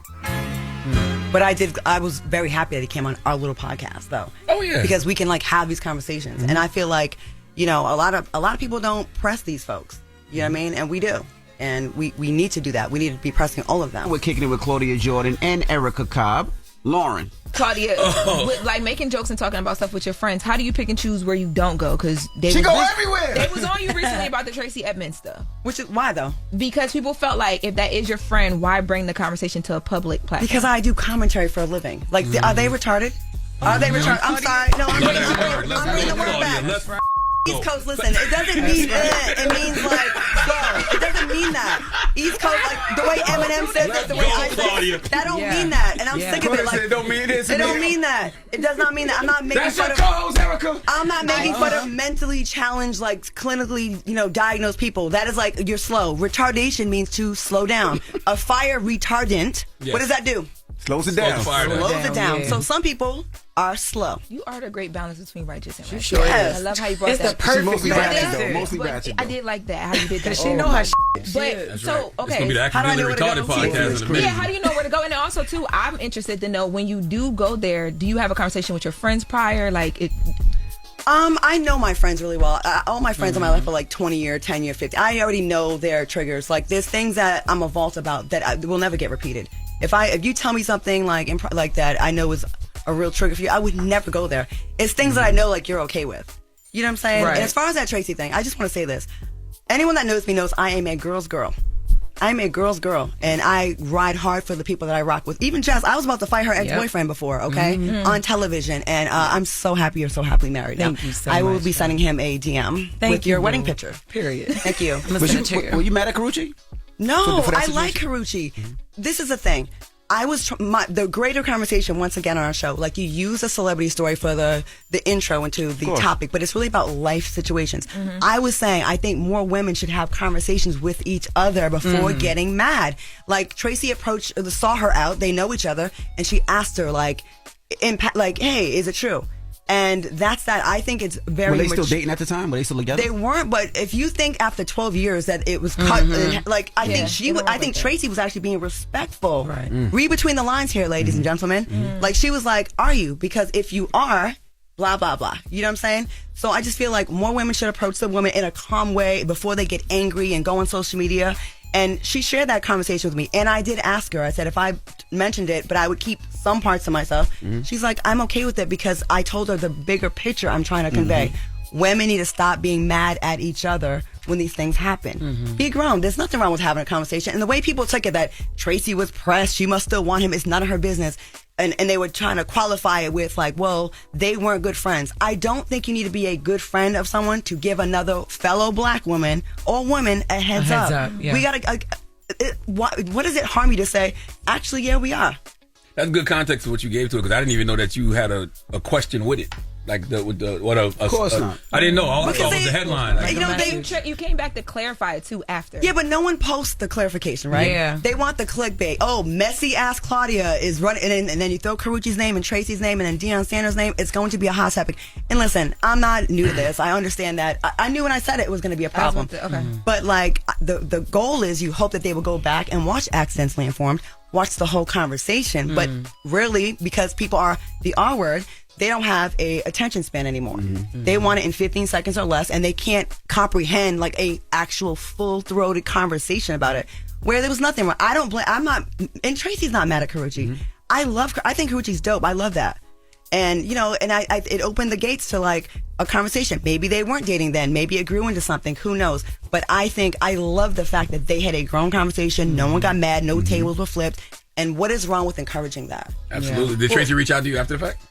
But I was very happy that he came on our little podcast, though. Oh, yeah. Because we can, like, have these conversations. And I feel like, you know, a lot of people don't press these folks. You know what I mean? And we do. And we need to do that. We need to be pressing all of them. We're kicking it with Claudia Jordan and Erica Cobb. Loren. Claudia, with, like making jokes and talking about stuff with your friends, how do you pick and choose where you don't go? Because she go everywhere. They was on you recently about the Tracy Edmonds stuff. Which is why though? Because people felt like if that is your friend, why bring the conversation to a public platform? Because I do commentary for a living. Like, are they retarded? Are they retarded? I'm sorry. No, I'm reading the word back. East Coast, listen, it doesn't mean it means like slow. It doesn't mean that. East Coast, like the way Eminem says it, the way I say it, that don't mean that. And I'm sick of it. Like, it don't mean this. It don't mean that. It does not mean that. I'm not making fun of. I'm not making fun of mentally challenged, like clinically, diagnosed people. That is like you're slow. Retardation means to slow down. A fire retardant. Yes. What does that do? Slows it down. Slows it down. Yeah. So some people are slow. You are the great balance between righteous and righteous. Sure is. I love how you brought It's that. the perfect mostly balance. ratchet, though. Mostly But ratchet, I though. did like that. How you did that. She know her But That's so right. okay. It's gonna be the How do I know Accidentally where to Retarded go? podcast in a minute. Yeah, how do you know where to go? And then also too, I'm interested to know when you do go there, do you have a conversation with your friends prior? Like it. I know my friends really well. All my friends in my life are like 20 year, 10 year, 50. I already know their triggers. Like there's things that I'm a vault about that will never get repeated. If you tell me something like that, I know is a real trigger for you, I would never go there. It's things that I know like you're okay with. You know what I'm saying? Right. And as far as that Tracy thing, I just want to say this. Anyone that knows me knows I am a girl's girl. I'm a girl's girl, and I ride hard for the people that I rock with. Even Jess, I was about to fight her ex-boyfriend before, okay, on television, and I'm so happy you're so happily married now. Thank you so I will much, be sending him a DM Thank with your you, wedding boo. picture. Period. Thank you. Were you mad at Carucci? No, for that I like situation? Carucci. This is the thing. I was the greater conversation once again on our show. Like you use a celebrity story for the intro into the topic, but it's really about life situations. I was saying I think more women should have conversations with each other before getting mad. Like Tracy saw her out. They know each other, and she asked her hey, is it true? And that's that. I think it's very. Were they still dating at the time? Were they still together? They weren't, but if you think after 12 years that it was cut, I think Tracy was actually being respectful. Right. Read between the lines here, ladies and gentlemen. Like she was like, "Are you?" Because if you are, blah blah blah. You know what I'm saying? So I just feel like more women should approach the women in a calm way before they get angry and go on social media. And she shared that conversation with me. And I did ask her, I said, if I mentioned it, but I would keep some parts to myself. She's like, I'm okay with it because I told her the bigger picture I'm trying to convey. Women need to stop being mad at each other when these things happen. Be grown. There's nothing wrong with having a conversation. And the way people took it that Tracy was pressed, she must still want him, it's none of her business. And they were trying to qualify it with like, well, they weren't good friends. I don't think you need to be a good friend of someone to give another fellow black woman or woman a heads up. Yeah. We gotta. What does it harm you to say? Actually, yeah, we are. That's good context to what you gave to it because I didn't even know that you had a question with it. Like of course not. I didn't know. All I saw Because was the headline. Like, You came back to clarify it too after. Yeah, but no one posts the clarification, right? Yeah. They want the clickbait. Oh, messy ass Claudia is running, and then you throw Carucci's name and Tracy's name and then Deion Sanders' name. It's going to be a hot topic. And listen, I'm not new to this. I understand that. I knew when I said it was going to be a problem. But like the goal is, you hope that they will go back and watch Accidentally Informed, watch the whole conversation. But really, because people are the R word, they don't have a attention span anymore. They want it in 15 seconds or less, and they can't comprehend like a actual full-throated conversation about it. Where there was nothing wrong. I'm not, and Tracy's not mad at Carucci. I think Carucci's dope. I love that. And it opened the gates to like a conversation. Maybe they weren't dating then. Maybe it grew into something. Who knows? But I love the fact that they had a grown conversation. No one got mad. No tables were flipped. And what is wrong with encouraging that? Absolutely. Did Tracy reach out to you after the fact?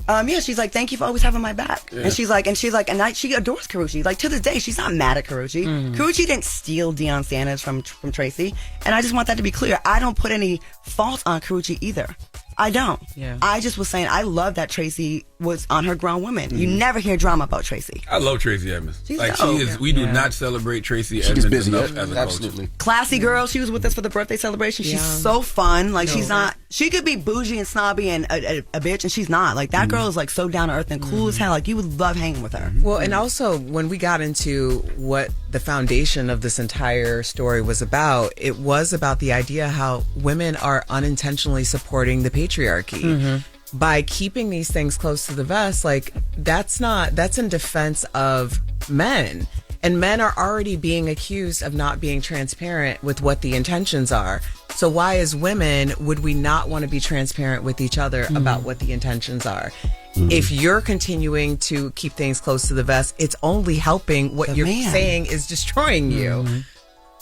Yeah, she's like, thank you for always having my back. Yeah. And she adores Carucci. Like to this day, she's not mad at Carucci. Carucci didn't steal Deion Sanders from Tracy. And I just want that to be clear. I don't put any fault on Carucci either. I don't. Yeah. I just was saying I love that Tracy was on her grown woman. You never hear drama about Tracy. I love Tracy Edmonds. She's like dope. she is. We do not celebrate Tracy Edmonds enough as a Absolutely. coach. Classy girl. She was with us for the birthday celebration. She's so fun. Like she's not. She could be bougie and snobby and a bitch, and she's not. Like that girl is like so down to earth and cool as hell. Like you would love hanging with her. Well, and also when we got into what the foundation of this entire story was about, it was about the idea how women are unintentionally supporting the patriarchy. By keeping these things close to the vest, like that's in defense of men. And men are already being accused of not being transparent with what the intentions are. So why, as women, would we not want to be transparent with each other about what the intentions are? If you're continuing to keep things close to the vest, it's only helping. What you're saying is destroying you.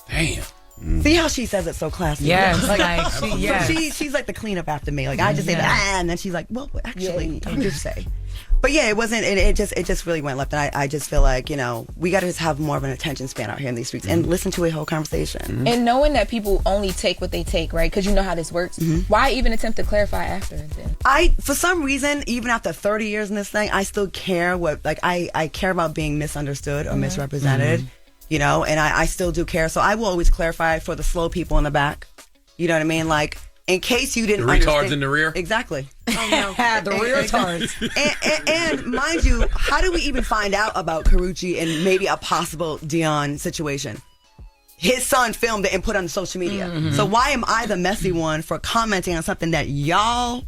Damn. See how she says it so classy? Yes, she's like the cleanup after me. Like I just say that, and then she's like, "Well, actually, I just say." But yeah, it wasn't. It just really went left, and I just feel like we got to just have more of an attention span out here in these streets and listen to a whole conversation. And knowing that people only take what they take, right? Because you know how this works. Why even attempt to clarify after? Then? For some reason, even after 30 years in this thing, I still care I care about being misunderstood or misrepresented. And I still do care. So I will always clarify for the slow people in the back. You know what I mean? Like, in case you didn't understand. The retards in the rear? Exactly. The rear retards. And mind you, how do we even find out about Karrueche and maybe a possible Dion situation? His son filmed it and put it on social media. So why am I the messy one for commenting on something that y'all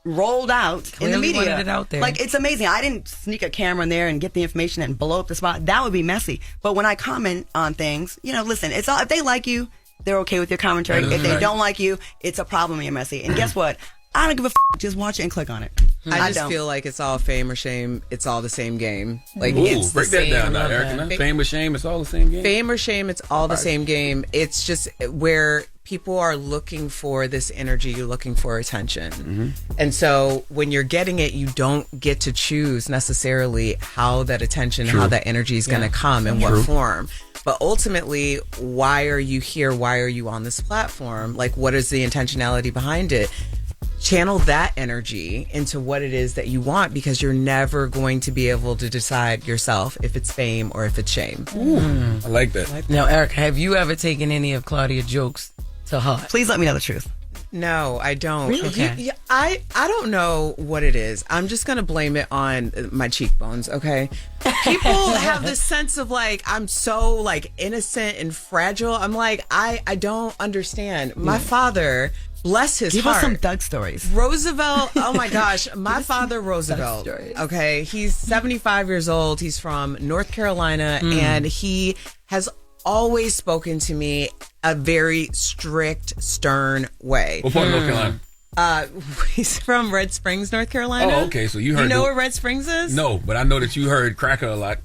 rolled out in the media? Wanted it out there. Like, it's amazing. I didn't sneak a camera in there and get the information and blow up the spot. That would be messy. But when I comment on things, listen, it's all, if they like you, they're okay with your commentary. If they don't like you, it's a problem and you're messy. And guess what? I don't give a just watch it and click on it. I just feel like it's all fame or shame. It's all the same game. Like, Ooh, it's break that down now, Erica. Fame or shame, it's all the same game? Fame or shame, it's all the same game. It's just where people are looking for this energy, you're looking for attention. And so when you're getting it, you don't get to choose necessarily how that attention, how that energy is going to come in what form. But ultimately, why are you here? Why are you on this platform? Like, what is the intentionality behind it? Channel that energy into what it is that you want, because you're never going to be able to decide yourself if it's fame or if it's shame. I like that. Now, Erica, have you ever taken any of Claudia's jokes to heart? Please let me know the truth. No, I don't. Really? Okay. I don't know what it is. I'm just going to blame it on my cheekbones, okay? People have this sense of like, I'm so like innocent and fragile. I'm like, I don't understand. My father, bless his Give heart. us some Doug stories. Roosevelt, oh my gosh, my father Roosevelt, okay? He's 75 years old. He's from North Carolina, and he has always spoken to me a very strict, stern way. What part of North Carolina? He's from Red Springs, North Carolina. Oh, okay. So you heard. You know where Red Springs is? No, but I know that you heard cracker a lot.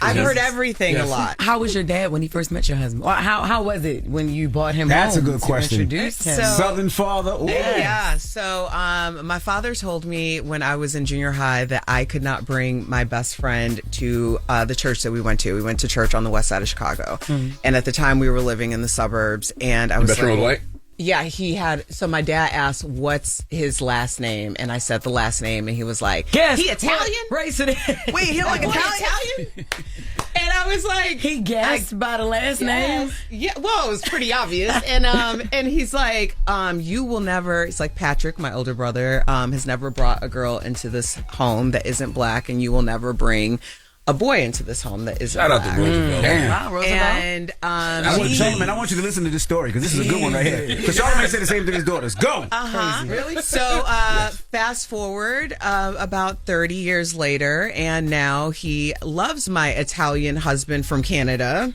I've heard everything a lot. How was your dad when he first met your husband? Or how was it when you brought him That's home? a good question. Introduced him? Southern father. Ooh. Yeah. So my father told me when I was in junior high that I could not bring my best friend to the church that we went to. We went to church on the west side of Chicago. And at the time we were living in the suburbs. And I was best friend was white? Yeah, he had. So my dad asked, "What's his last name?" And I said the last name, and he was like, Guess "He Italian? Race it in. Wait, he don't like Italian?" And I was like, he guessed by the last name. Yeah, well, it was pretty obvious. And he's like, you will never. It's like Patrick, my older brother, has never brought a girl into this home that isn't black, and you will never bring a boy into this home that isn't Shout out black. to Roosevelt. Wow, Roosevelt. And Charlamagne, I want you to listen to this story because this is a good one right here. Because Charlamagne said the same thing to his daughters. Go. Really? So fast forward about 30 years later, and now he loves my Italian husband from Canada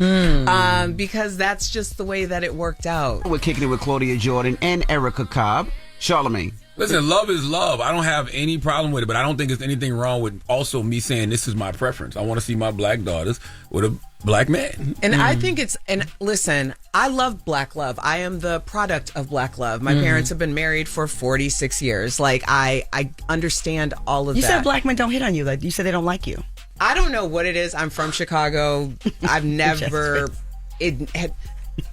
because that's just the way that it worked out. We're kicking it with Claudia Jordan and Erica Cobb. Charlamagne. Listen, love is love. I don't have any problem with it, but I don't think there's anything wrong with also me saying this is my preference. I want to see my black daughters with a black man. And I think and listen, I love black love. I am the product of black love. My parents have been married for 46 years. Like, I understand all of that. You said black men don't hit on you. Like, you said they don't like you. I don't know what it is. I'm from Chicago. I've never...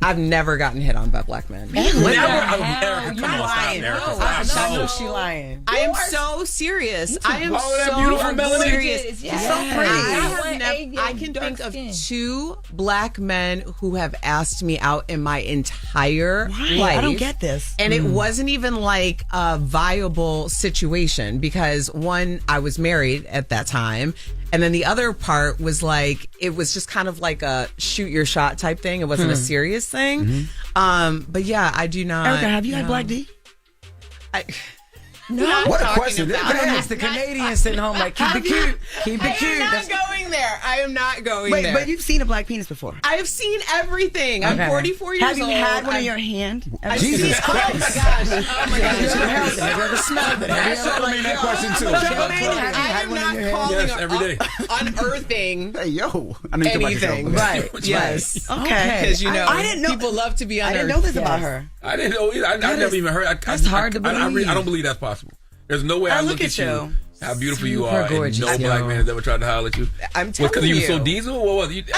I've never gotten hit on by black men. Never. You're lying. I know she lying. I am so serious. I am that so beautiful melanin. serious. Yes. So pretty. I can think of 2 black men who have asked me out in my entire life. I don't get this. And it wasn't even like a viable situation because one, I was married at that time. And then the other part was like, it was just kind of like a shoot your shot type thing. It wasn't a serious thing. But yeah, I do not. Erica, have you had Black D? not What a talking question. about. Mr. Canadian sitting home like, keep it cute. Keep it cute. I am not going there. I am not going Wait, there. but you've seen a black penis before. I have seen everything. I'm 44 years old. Have you had one in your hand? Jesus Christ. Oh my gosh. Oh my gosh. Have you ever smelled it? Ask Charlamagne that question too. I am not calling Yes, every day. unearthing Hey, yo. I need to watch the anything. show. Right. Yes. Okay. Because, you know, I didn't know. people love to be I unearthed. didn't know this about her. I didn't know either. I never even heard. That's hard to believe. I don't believe that's possible. There's no way I look at you, how beautiful you are, gorgeous, and no black man has ever tried to holler at you. I'm telling because you were you. so diesel? What was it? She did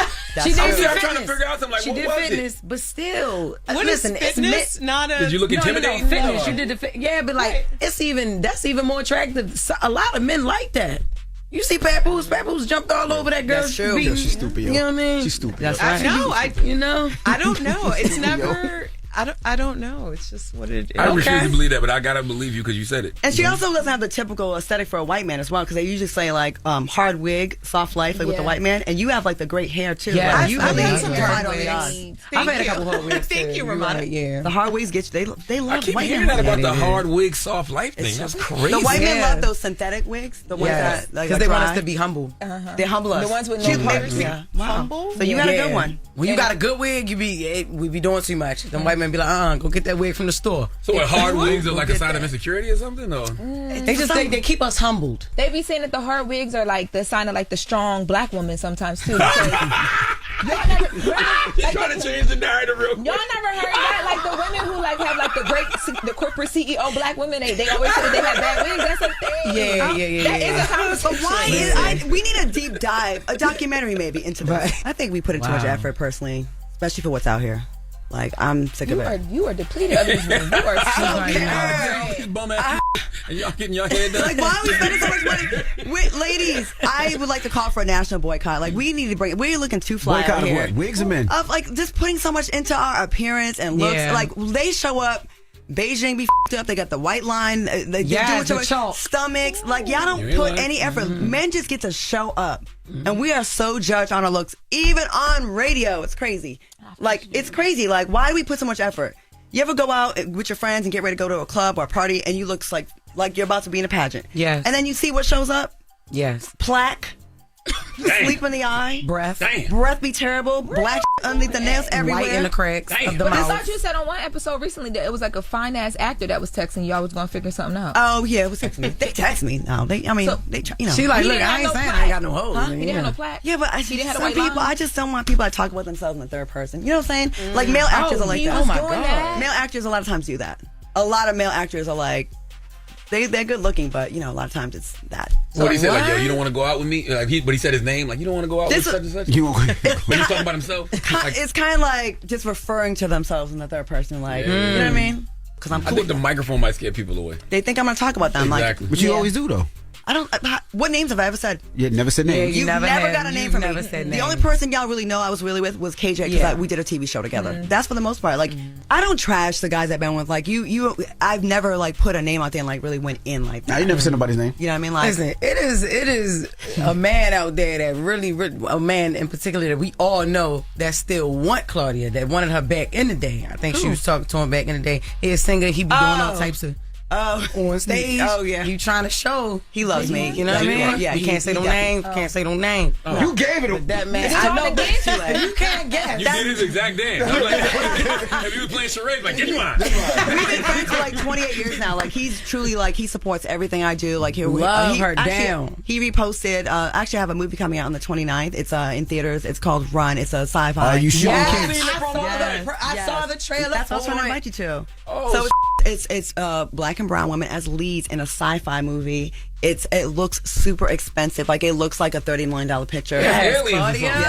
I'm fitness. trying to figure out something like, she what did was fitness, it? but still. What listen, is fitness? Not a... Did you look intimidating? No, fitness. You did the yeah, but like that's even more attractive. So, a lot of men like that. You see Papoose jumped all over that girl. That's true. Beating, She's stupid, yo. You know what I mean? She's stupid. That's yo. right. No, I I don't know. It's never... I don't know. It's just what it is. I refuse to believe that, but I gotta believe you because you said it. And she also doesn't have the typical aesthetic for a white man as well, because they usually say like hard wig, soft life, like with the white man, and you have like the great hair too. Yeah, like, you I've really had some have hard hard wigs. I've had a couple hard wigs. Thank you, Ramona. Yeah. The hard wigs get you. They love I keep white hearing men. that about Yeah, the they do. hard wig, soft life thing. That's crazy. The white men Yeah. love those synthetic wigs. The ones Yes, that like because they want dry. us to be humble. They humble us. The ones with She- no privacy. Yeah. Wow. Humble? So you got a good Yeah. one. When you got a good wig, we be doing too much. Them white men be like, go get that wig from the store. So what, hard wigs are Go like a get sign of that. insecurity or something? Or? They just they keep us humbled. They be saying that the hard wigs are like the sign of like the strong black woman sometimes too. Because y'all never, He's trying to change the narrative real quick. y'all never heard that? Like the women who like have like the corporate CEO black women, they always say that they have bad wigs. That's a thing. Yeah. That is a conversation. But why is we need a deep dive, a documentary maybe into this. I think we put in too much effort personally, especially for what's out here. Like I'm sick of it. You are depleted of these men. You are These bum ass and y'all getting your head done. Like, why are we spending so much money? Wait, ladies, I would like to call for a national boycott. Like, we need to bring. We're looking too fly Boycott out of here. what? Wigs or men? Of like just putting so much into our appearance and looks. Yeah. Like they show up. Beijing be up. They got the white line. They Yes, do the it to chalk. stomachs. Like y'all don't You ain't put lying. any effort. Men just get to show up, and we are so judged on our looks, even on radio. It's crazy. Like it's crazy. Like why do we put so much effort? You ever go out with your friends and get ready to go to a club or a party, and you look like you're about to be in a pageant? Yes. And then you see what shows up: Yes. plaque, sleep in the eye, Breath. breath be terrible, black underneath the nails everywhere. White in the cracks of the But I mouth. thought you said on one episode recently that it was like a fine ass actor that was texting y'all was gonna figure something out. Oh yeah, it was texting me. They text me now. They try, you know. She like, He look, didn't I have ain't no saying I plaque. ain't got no hoes. Huh? He didn't have no plaque. Yeah, but He didn't have a some white people, line? I just don't want people to talk about themselves in the third person. You know what I'm saying? Like male actors are like he that. was doing that? Male actors a lot of times do that. A lot of male actors are like, they're good looking, but you know, a lot of times it's that. What he said, like, yo, you don't want to go out with me? But he said his name, like, you don't want to go out This with is- such and such? When he's talking about himself? Like, It's kind of like just referring to themselves in the third person, like, you know what I mean? Because I'm I cool. think the microphone might scare people away. They think I'm going to talk about them. Exactly. Like, But you always do, though. I don't. What names have I ever said? You never said names. You never never got a name you've from me. never said The names. only person y'all really know I was really with was KJ because Yeah. we did a TV show together. That's for the most part. Like I don't trash the guys I've been with. Like you. I've never like put a name out there and like really went in like that. Nah, you never said nobody's name. You know what I mean? Like Listen, it is a man out there that really, a man in particular that we all know that still want Claudia, that wanted her back in the day. I think she was talking to him back in the day. He a singer, he be doing all types of on stage. Oh yeah, you trying to show he loves me. You know what I mean? Yeah, he can't say no name. Can't say no name. You gave it a... That man, Is it I on know, the but game? you can't guess. You did his exact dance. I'm like, if he was playing charades, like, get mine. We've been friends for like 28 years now. Like he's truly like he supports everything I do. Like Love he her actually, down. He reposted. Actually, I have a movie coming out on the 29th. It's in theaters. It's called Run. It's a sci-fi. Are you shooting Yes. kids? I saw the trailer. That's what I was trying to for it. invite you to. Oh, So it's black and brown women as leads in a sci-fi movie. It looks super expensive. Like it looks like a $30 million picture. Yes, aliens or Claudia. something.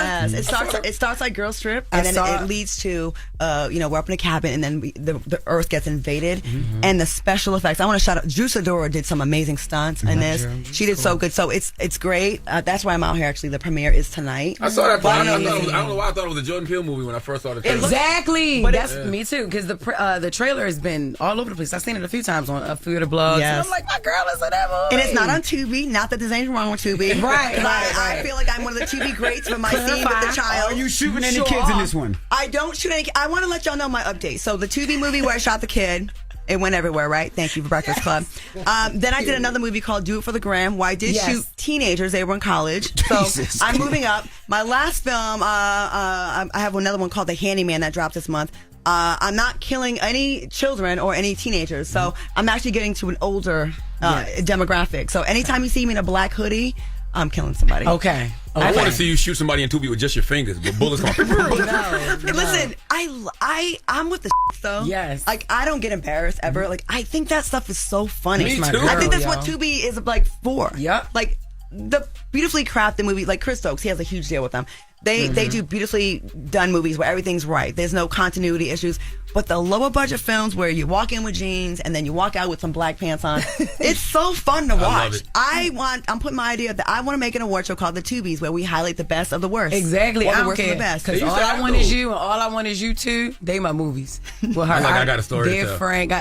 Yes, it starts like Girl Strip, and then it leads to we're up in a cabin, and then the Earth gets invaded, and the special effects. I want to shout out Juisadora did some amazing stunts in this. She did so good. So it's great. That's why I'm out here. Actually, the premiere is tonight. I saw that. I don't know why I thought it was a Jordan Peele movie when I first saw the trailer. Exactly. But That's me too. Because the trailer has been all over the place. I've seen it a few times on a few of the blogs. Yes. And I'm like, my girl is in that movie. And it's not on Tubi. Not that there's anything wrong with Tubi. Right. I feel like I'm one of the Tubi greats for my scene with the child. Are you shooting any kids in this one? I don't shoot any. I want to let y'all know my update. So the Tubi movie where I shot the kid It went everywhere, right? Thank you for Breakfast Club. Then I did another movie called Do It for the Gram, where I did shoot teenagers. They were in college. So I'm moving up. My last film, I have another one called The Handyman that dropped this month. I'm not killing any children or any teenagers. So I'm actually getting to an older demographic. So anytime you see me in a black hoodie, I'm killing somebody. Okay. I want to see you shoot somebody in Tubi with just your fingers, with bullets going. Listen, I'm with the though. Yes. Like, I don't get embarrassed ever. Like, I think that stuff is so funny. Me too. I think that's what Tubi is like for. Yeah. Like, the beautifully crafted movie, like Chris Stokes, he has a huge deal with them. They do beautifully done movies where everything's right. There's no continuity issues. But the lower budget films where you walk in with jeans and then you walk out with some black pants on, it's so fun to watch. I'm putting my idea that I want to make an award show called The Tubies, where we highlight the best of the worst. Exactly. Or I the don't worst care. of the best. Because all I want is you, and all I want is you too. They my movies. Well, I got a story to Dear tell. Frank.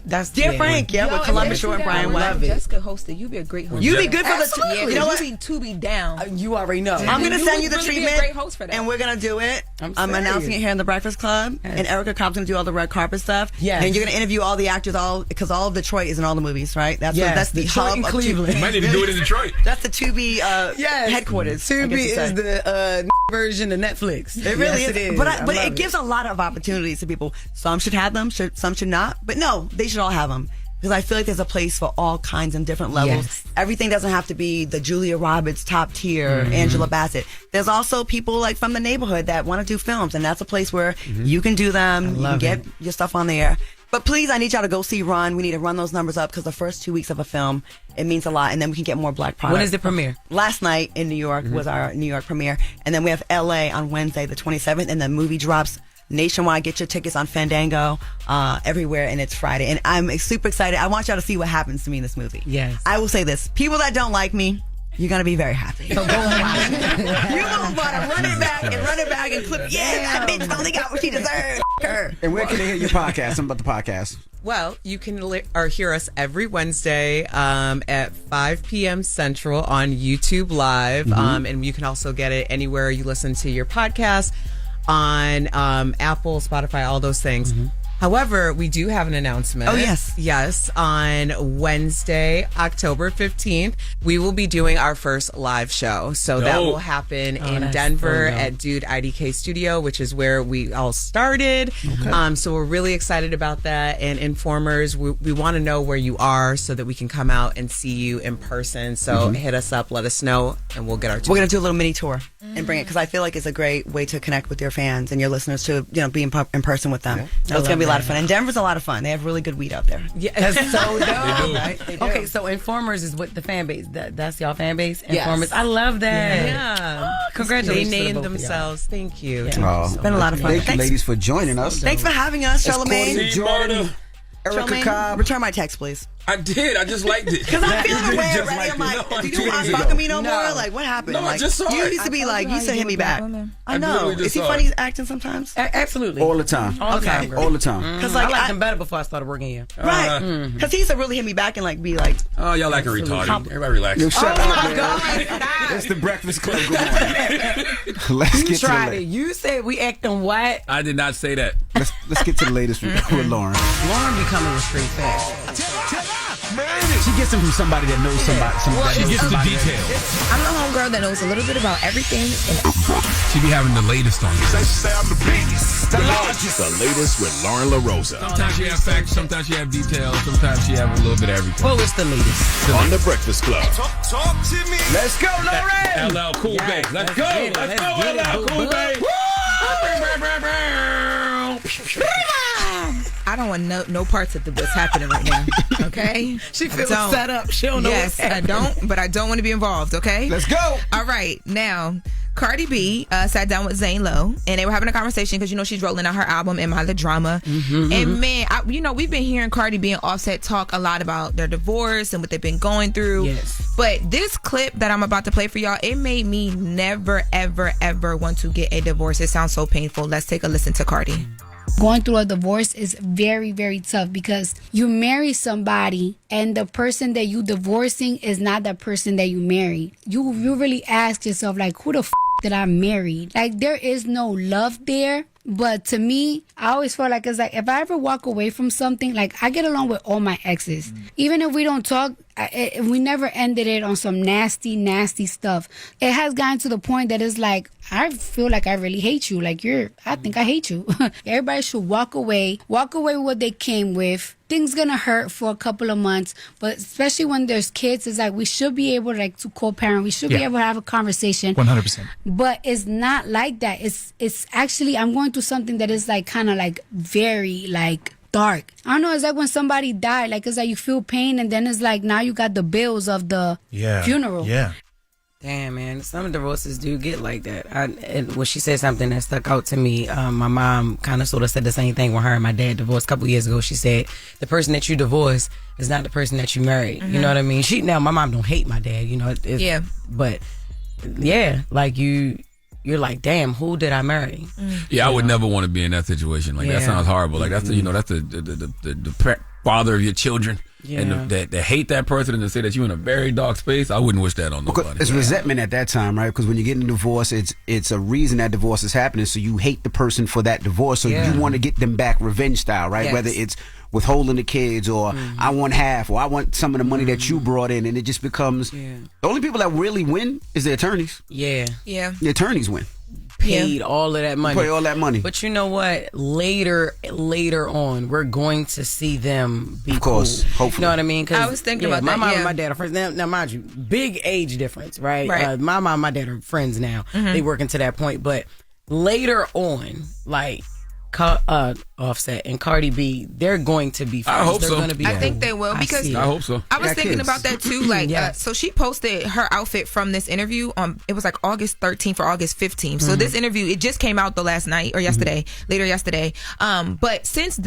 That's Dear Frank, with Columbus Shore and Brian White. Jessica hosted. You'd be a great host. You'd be good for Absolutely. the. You know what? You'd be Tubi down. You already know. I'm going to send you the really treatment, be a great host for that. and we're going to do it. I'm serious. announcing it here in the Breakfast Club, and Erica Cobb's going to do all the red carpet stuff. Yes. And you're going to interview all the actors, because all of Detroit is in all the movies, right? That's that's the Detroit hub and of Cleveland. You might need to do it in Detroit. That's the Tubi headquarters. Tubi is the version of Netflix. It really Yes, is. it is. But it gives a lot of opportunities to people. Some should have them, some should not. But no, they should all have them. Because I feel like there's a place for all kinds and different levels. Yes. Everything doesn't have to be the Julia Roberts top tier, Angela Bassett. There's also people like from the neighborhood that want to do films, and that's a place where you can do them. You can get your stuff on the air. But please, I need y'all to go see Run. We need to run those numbers up, because the first 2 weeks of a film, it means a lot, and then we can get more black product. When is the premiere? Last night in New York was our New York premiere, and then we have LA on Wednesday the 27th, and the movie drops nationwide. Get your tickets on Fandango, everywhere, and it's Friday. And I'm super excited. I want y'all to see what happens to me in this movie. Yes. I will say this. People that don't like me, you're going to be very happy. So go and watch it. You're going to want to run it back and clip. Yeah, that bitch only got what she deserved. Her. And where can they hear your podcast? Something about the podcast. Well, you can hear us every Wednesday at 5 p.m. Central on YouTube Live. And you can also get it anywhere you listen to your podcast, on Apple, Spotify, all those things. However, we do have an announcement. Oh, yes. Yes. On Wednesday, October 15th, we will be doing our first live show. So that will happen in Denver at Dude IDK Studio, which is where we all started. Okay. So we're really excited about that. And Informers, we want to know where you are so that we can come out and see you in person. So hit us up, let us know, and we'll get our tour. We're going to do a little mini tour and bring it, because I feel like it's a great way to connect with your fans and your listeners, to be in person with them. So it's going to be a lot of fun. And Denver's a lot of fun. They have really good weed out there. Yeah, that's so dope. They do. Okay, so Informers is what the fan base. That's y'all fan base. Yes. Informers. I love that. Yeah. Congratulations. They to the named both of y'all. themselves. Thank you. Yeah. It's been a lot of fun. Thank you, ladies, for joining us. Thanks for having us, Charlamagne. Jordan, Erica Cobb. Return my text, please. I did. I just liked it. Because I'm feeling away Just already. liked I'm like, it. No, do 2 you want days to ago. fuck with me no No. more? Like, what happened? No, I like, just saw you it. used to be I like, told you you said how hit you me do back. with black women. I I know. literally just Is he saw funny it. acting sometimes? Absolutely. All the time. All the Okay. time, girl. All the time. Because I like, liked him better before I started working here. right. Because he used to really hit me back and like be like, Oh, y'all acting retarded. Everybody relax. Yo, shut oh up, my man. God. It's the Breakfast Club. Good morning. Let's You get tried to it. You said we acting what? I did not say that. let's get to the latest with Lauren. Lauren be coming with straight facts. She gets them from somebody that knows somebody. She gets the details. I'm the homegirl that knows a little bit about everything. She be having the latest on you. The latest with Loren LoRosa. Sometimes she have facts, sometimes she have details, sometimes she have a little bit of everything. Well, it's the latest. On the Breakfast Club. Talk to me. Let's go, Lauren. LL Cool Yes, Bay. Let's let's go. get it. Let's Let's go, get it, LL Cool boo-boo. Bay. I don't want no parts of what's happening right now. Okay? She I feels don't. set up. She don't know Yes, what's I happening. don't, but I don't want to be involved, okay? Let's go. All right, now, Cardi B sat down with Zane Lowe, and they were having a conversation because, she's rolling out her album, Am I the Drama? And, man, we've been hearing Cardi B and Offset talk a lot about their divorce and what they've been going through. Yes. But this clip that I'm about to play for y'all, it made me never, ever, ever want to get a divorce. It sounds so painful. Let's take a listen to Cardi. Going through a divorce is very, very tough because you marry somebody and the person that you divorcing is not the person that you married. You really ask yourself, like, who the did I marry? Like, there is no love there. But to me, I always feel like it's like if I ever walk away from something, like I get along with all my exes. Even if we don't talk, we never ended it on some nasty, nasty stuff. It has gotten to the point that it's like, I feel like I really hate you. Like I think I hate you. Everybody should walk away with what they came with. Things gonna hurt for a couple of months, but especially when there's kids, it's like we should be able to co-parent. We should be able to have a conversation. 100%. But it's not like that. It's actually, I'm going through something that is like kind of like very like dark. I don't know. It's like when somebody died. Like it's like you feel pain, and then it's like now you got the bills of the funeral. Yeah. Damn, man. Some divorces do get like that. And when she said something that stuck out to me, my mom kind of sort of said the same thing when her and my dad divorced a couple years ago. She said, the person that you divorce is not the person that you married. You know what I mean? Now, my mom don't hate my dad, you know. But, yeah, like you're like, damn, who did I marry? Yeah, I would never want to be in that situation. Like, that sounds horrible. Like, that's the father of your children. Yeah. And that hate that person and to say that you're in a very dark space, I wouldn't wish that on nobody. It's resentment at that time, right? Because when you're getting a divorce, it's a reason that divorce is happening. So you hate the person for that divorce. So you want to get them back revenge style, right? Yes. Whether it's withholding the kids or I want half or I want some of the money that you brought in. And it just becomes the only people that really win is the attorneys. Yeah. The attorneys win. Paid all of that money. Pay all that money. But you know what? Later on, we're going to see them be of course, cool. hopefully. You know what I mean? I was thinking about my that. mom and my dad are friends. Now, mind you, big age difference, right? My mom and my dad are friends now. They working to that point. But later on, like Offset and Cardi B, they're going to be friends. I hope they're so. Gonna be I cool. think they will because I hope so. I was thinking kids. about that too. Like, so she posted her outfit from this interview on. It was like August 13th or August 15th. So this interview, it just came out the last night or yesterday, later yesterday. But since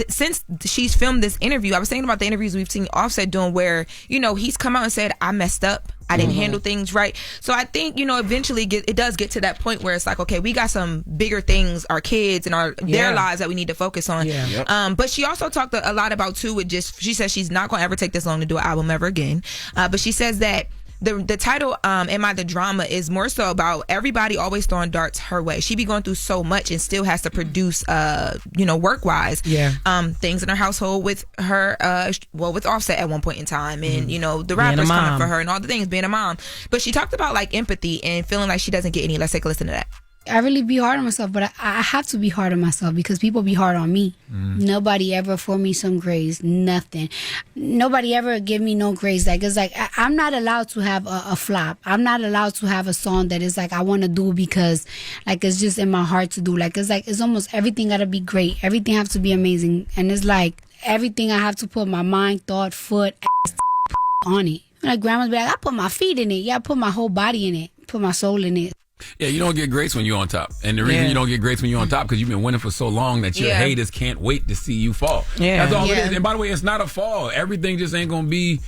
she's filmed this interview, I was thinking about the interviews we've seen Offset doing, where he's come out and said, "I messed up. I didn't handle things right." So I think eventually it does get to that point where it's like, okay, we got some bigger things, our kids and their lives that we need to focus on. But she also talked a lot about too with she says she's not going to ever take this long to do an album ever again. But she says that the title Am I the Drama is more so about everybody always throwing darts her way. She be going through so much and still has to produce work wise things in her household with her with Offset at one point in time, and the rappers coming for her and all the things, being a mom. But she talked about like empathy and feeling like she doesn't get any. Let's take a listen to that. I really be hard on myself, but I have to be hard on myself because people be hard on me. Nobody ever for me some grace, nothing. Nobody ever give me no grace. Like, it's like I'm not allowed to have a flop. I'm not allowed to have a song that is like I want to do because like it's just in my heart to do. Like, it's almost everything got to be great. Everything has to be amazing. And it's like everything I have to put my mind, thought, foot, ass, on it. Like grandma's be like, I put my feet in it. Yeah, I put my whole body in it. Put my soul in it. Yeah, you don't get grace when you're on top. And the reason you don't get grace when you're on top because you've been winning for so long that your haters can't wait to see you fall. Yeah. That's all it is. And by the way, it's not a fall. Everything just ain't going to be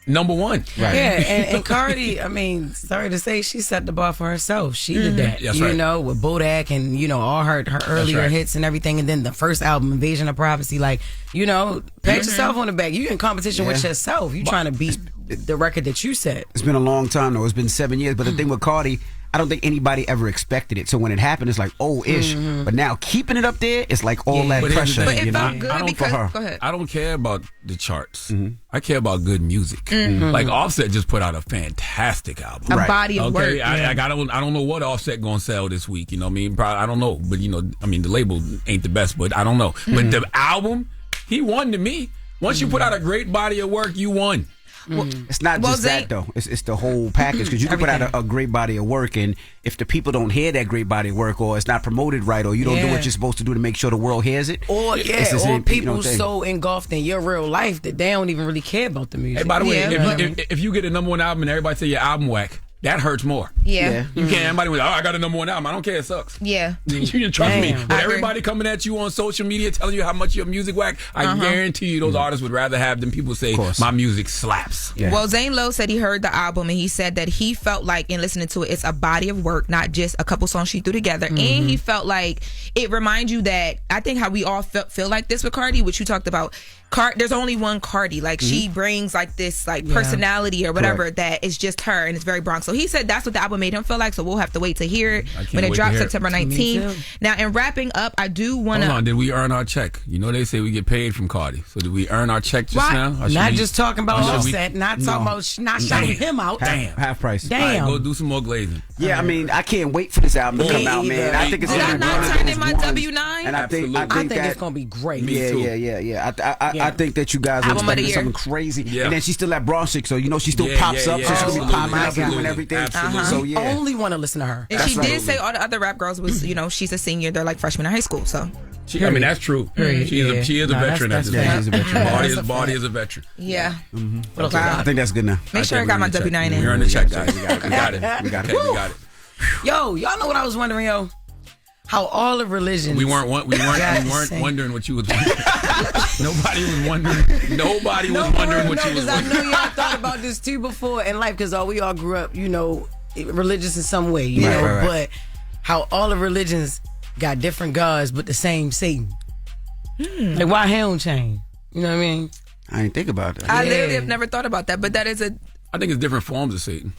number one. Right. Yeah, and Cardi, I mean, sorry to say, she set the bar for herself. She did that. That's right. With Bodak and, all her earlier hits and everything. And then the first album, Invasion of Privacy, like, pat yourself on the back. You in competition with yourself. You trying to beat the record that you set. It's been a long time, though. It's been 7 years. But the thing with Cardi, I don't think anybody ever expected it. So when it happened, it's like, oh-ish. But now keeping it up there, it's like all that pressure. But it felt good because, go ahead. I don't care about the charts. I care about good music. Like Offset just put out a fantastic album. A body of work. I don't know what Offset gonna sell this week. You know what I mean? Probably, I don't know. But the label ain't the best, but I don't know. But the album, he won to me. Once you put out a great body of work, you won. It's not just that though. It's the whole package because you can put out a great body of work, and if the people don't hear that great body of work, or it's not promoted right, or you don't do what you're supposed to do to make sure the world hears it, or people so engulfed in your real life that they don't even really care about the music. Hey, by the way, if you get a number one album and everybody say your album whack, that hurts more. Yeah. You can't. Everybody was, I got a number one album. I don't care. It sucks. Yeah. You trust me. With everybody coming at you on social media telling you how much your music whack, I guarantee you those artists would rather have them people say my music slaps. Yeah. Well, Zane Lowe said he heard the album and he said that he felt like in listening to it, it's a body of work, not just a couple songs she threw together. And he felt like it reminds you that I think how we all feel like this with Cardi, which you talked about. There's only one Cardi. Like she brings like this like personality or whatever that is just her and it's very Bronx. So he said that's what the album made him feel like. So we'll have to wait to hear it when it wait drops to hear it. September 19th. Now, in wrapping up, I do want to. Hold on, did we earn our check? You know they say we get paid from Cardi. So did we earn our check just now? Or should Not we- just talking about or should we- Offset, not talking about not shouting him out. Half price. Damn. All right, go do some more glazing. Yeah, I mean, I can't wait for this album to come out, man. I think it's Did I gonna be not one of turn those in my ones- W-9? And I think that it's gonna be great. Yeah. I think that you guys are Album of the expecting year. something crazy. Yeah. And then she's still that Bronx chick, so you know she still Yeah, pops yeah, up, yeah, so she's gonna be absolutely. popping up and everything. Absolutely. So yeah. Only want to listen to her. And That's she right. did say all the other rap girls was, she's a senior. They're like freshmen in high school. So I mean, that's true. She is a veteran at this Yeah, she's a veteran. Body is a veteran. yeah. Okay. I think that's good enough. Make sure I got my W-9 We in. earned the check, guys. We got it. We got it. Yo, y'all know what I was wondering, yo? How all the religions. We weren't wondering what you was wondering. Nobody was wondering what you was because I know wondering. y'all thought about this too before in life, because we all grew up, religious in some way, Right. But how all the religions got different gods, but the same Satan. Like, why hell change? You know what I mean? I didn't think about that. I literally have never thought about that, but that is I think it's different forms of Satan.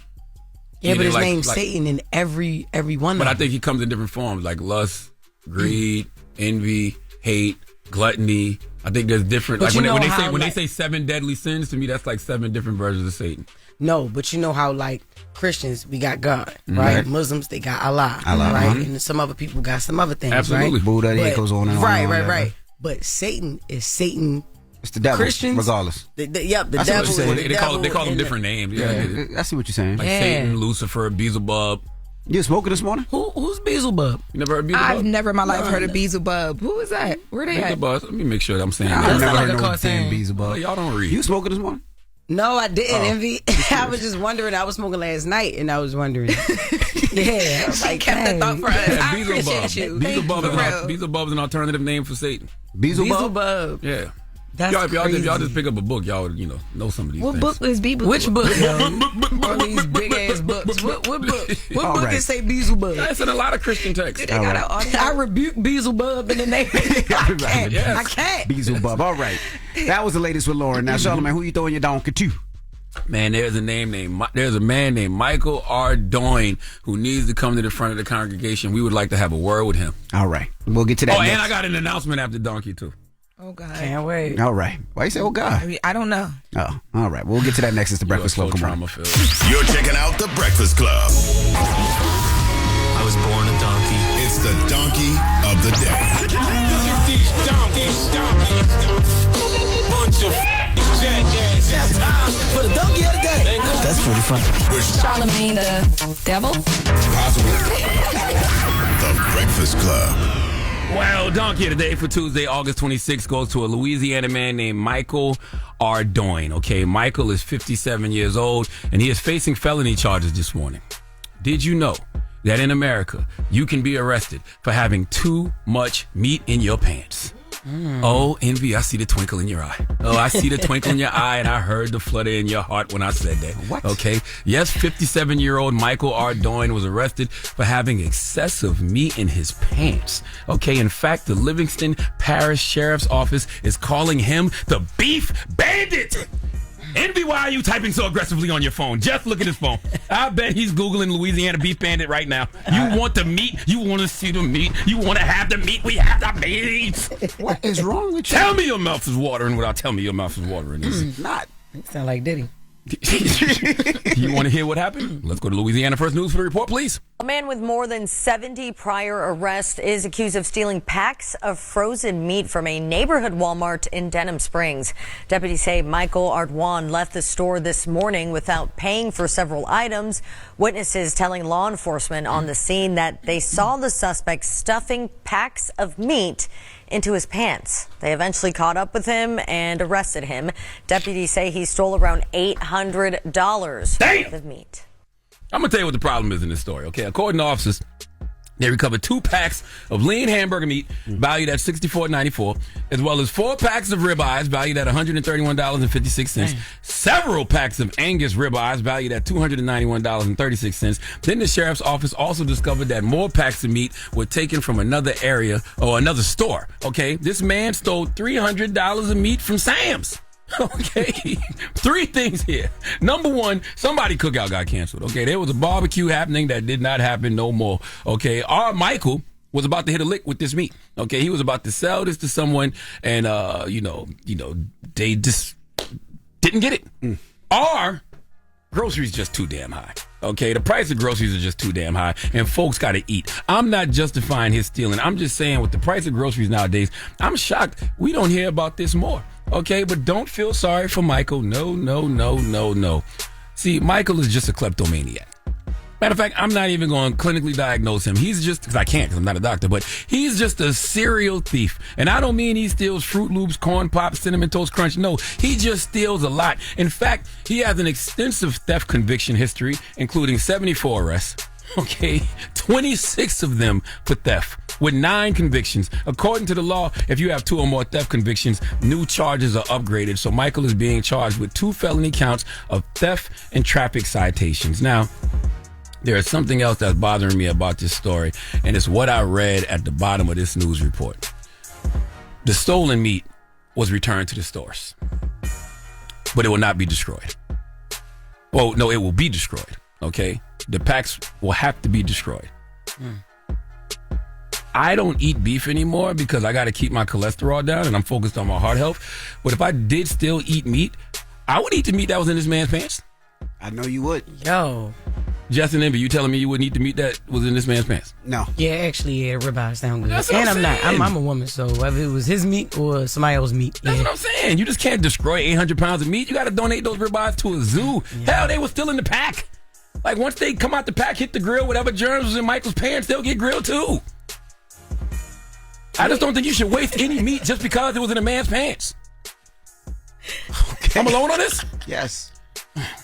Yeah, but his like- name's like- Satan in every one But of I them. think he comes in different forms, like lust, greed, envy, hate, gluttony. I think there's different. But Like you when know how, they like- say 7 deadly sins, to me that's like 7 different versions of Satan. No, but you know how, like, Christians, we got God, Mhm. right? Right. Muslims, they got Allah, Allah, right? mhm. And some other people got some other things, Absolutely. right? Buddha, But- it goes on and on. Right, and on, right, yeah. right. But Satan is Satan. It's the devil, Christians, regardless. The I see devil. what you're is saying. the They call devil them and different names. Yeah, I see what you're saying. like Yeah. Satan, Lucifer, Beelzebub. You smoking this morning? Who's Beelzebub? You never heard of Beelzebub? I've never in my life heard of Beelzebub. Who is that? Where they at? Beelzebub. Let me make sure that I'm saying I've that. never like heard a no cartoon. damn Oh, Beelzebub. y'all don't read. You smoking this morning? No, I didn't, Envy. I was just wondering. I was smoking last night, and I was wondering. Yeah, I was like, Kept the thought for us. I appreciate you. Beelzebub is an alternative name for Satan. Beelzebub. Yeah. That's If y'all crazy. just pick up a book, y'all would, know some of these What things. book is Beelzebub? Which book? All these big ass books. What book? What All book right. is say Beelzebub? That's in a lot of Christian texts. They got an audio. I rebuke Beelzebub in the name. I can't. Yes. I can't. Beelzebub. All right. That was the latest with Loren. Now, Charlamagne, who you throwing your donkey to? Man, there's a man named Michael R. Doyne who needs to come to the front of the congregation. We would like to have a word with him. All right. We'll get to that Oh, next. and I got an announcement after Donkey too. Oh, God. Can't wait. All right. Why you say, oh, God? I don't know. Oh, all right. We'll get to that next. It's the Breakfast Club. Come on. You're checking out the Breakfast Club. I was born a donkey. It's the donkey of the day. Bunch of for the donkey of the day. That's pretty funny. Charlamagne the devil. The Breakfast Club. Well, Donkey of the Day for Tuesday, August 26th goes to a Louisiana man named Michael R. Doyne. Okay, Michael is 57 years old, and he is facing felony charges this morning. Did you know that in America, you can be arrested for having too much meat in your pants? Oh, Envy, I see the twinkle in your eye. Oh, I see the twinkle in your eye, and I heard the flutter in your heart when I said that. What? Okay. Yes, 57-year-old Michael R. Doyne was arrested for having excessive meat in his pants. Okay. In fact, the Livingston Parish Sheriff's Office is calling him the Beef Bandit. Envy, why are you typing so aggressively on your phone? Just look at his phone. I bet he's Googling Louisiana Beef Bandit right now. You want the meat? You want to see the meat? You want to have the meat? We have the meat. What is wrong with you? Tell me your mouth is watering without telling me your mouth is watering. It's not. You sound like Diddy. You want to hear what happened? Let's go to Louisiana First News for the report, please. A man with more than 70 prior arrests is accused of stealing packs of frozen meat from a neighborhood Walmart in Denham Springs. Deputies say Michael Artwan left the store this morning without paying for several items. Witnesses telling law enforcement on the scene that they saw the suspect stuffing packs of meat into his pants. They eventually caught up with him and arrested him. Deputies say he stole around $800 worth of meat. I'm going to tell you what the problem is in this story, okay? According to officers, they recovered 2 packs of lean hamburger meat valued at $64.94, as well as 4 packs of ribeyes valued at $131.56, several packs of Angus ribeyes valued at $291.36. Then the sheriff's office also discovered that more packs of meat were taken from another area or another store, okay? This man stole $300 of meat from Sam's. Okay, 3 things here. Number 1, somebody cookout got canceled. Okay, there was a barbecue happening that did not happen no more. Okay, our Michael was about to hit a lick with this meat. Okay, he was about to sell this to someone, and they just didn't get it. Our groceries just too damn high. Okay, the price of groceries are just too damn high, and folks got to eat. I'm not justifying his stealing. I'm just saying with the price of groceries nowadays, I'm shocked we don't hear about this more. Okay, but don't feel sorry for Michael. No. See, Michael is just a kleptomaniac. Matter of fact, I'm not even going to clinically diagnose him. He's just, because I can't, because I'm not a doctor, but he's just a serial thief. And I don't mean he steals Fruit Loops, Corn Pops, Cinnamon Toast Crunch. No, he just steals a lot. In fact, he has an extensive theft conviction history, including 74 arrests. Okay, 26 of them for theft, with 9 convictions. According to the law, if you have 2 or more theft convictions, new charges are upgraded. So Michael is being charged with 2 felony counts of theft and traffic citations. Now, there is something else that's bothering me about this story, and it's what I read at the bottom of this news report. The stolen meat was returned to the stores, but it will not be destroyed. Well, no, it will be destroyed, okay? The packs will have to be destroyed. I don't eat beef anymore because I got to keep my cholesterol down, and I'm focused on my heart health. But if I did still eat meat, I would eat the meat that was in this man's pants. I know you would. Yo. Justin Envy, you telling me you wouldn't eat the meat that was in this man's pants? No. Yeah, actually, ribeye sound good. That's what and I'm I'm saying. not. I'm a woman, so whether it was his meat or somebody else's meat. That's what I'm saying. You just can't destroy 800 pounds of meat. You got to donate those ribeyes to a zoo. Yeah. Hell, they were still in the pack. Like, once they come out the pack, hit the grill, whatever germs was in Michael's pants, they'll get grilled too. I just don't think you should waste any meat just because it was in a man's pants. Okay. I'm alone on this? Yes.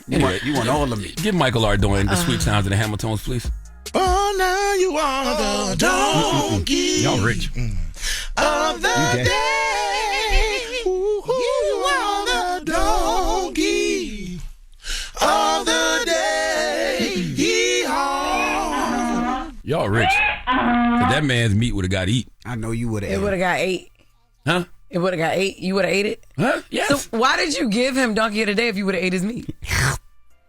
Anyway, you want all of me. Give Michael Ardoin the sweet sounds of the Hamiltons, please. Oh, now you are the donkey. Y'all rich. Of the day. You are the donkey of the day. Yee-haw. Y'all rich. But that man's meat would have got eat. I know you would have. It would have got 8. Huh? It would have got 8. You would have ate it? Huh? Yes. So why did you give him Donkey of the Day if you would have ate his meat?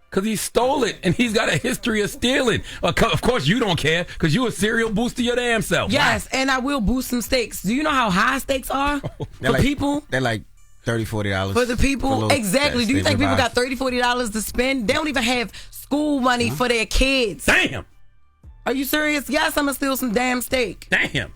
Because he stole it, and he's got a history of stealing. Of course, you don't care, because you a cereal booster your damn self. Yes, and I will boost some steaks. Do you know how high steaks are for people? They're like $30, $40. For the people? Exactly. Do you think people got $30, $30, $40 to spend? They don't even have school money for their kids. Damn. Are you serious? Yes, I'm going to steal some damn steak. Damn.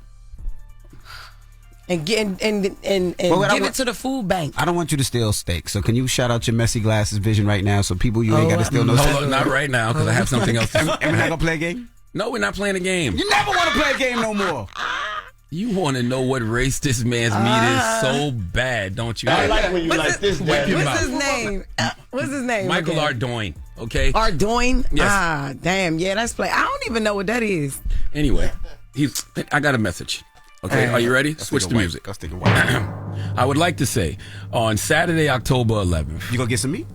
And give it to the food bank. I don't want you to steal steak. So can you shout out your messy glasses vision right now so people you ain't got to steal no steak? Not right now because I have something else. And we're not going to play a game? No, we're not playing a game. You never want to play a game no more. You want to know what race this man's meat is so bad, don't you? I like when you like this, Dad. What's his name? What's his name? Michael Ardoin. Okay. Ardoin? Yes. Ah, damn. Yeah, that's play. I don't even know what that is. Anyway, I got a message. Okay, are you ready? Switch the music. I would like to say, on Saturday, October 11th. You gonna get some meat?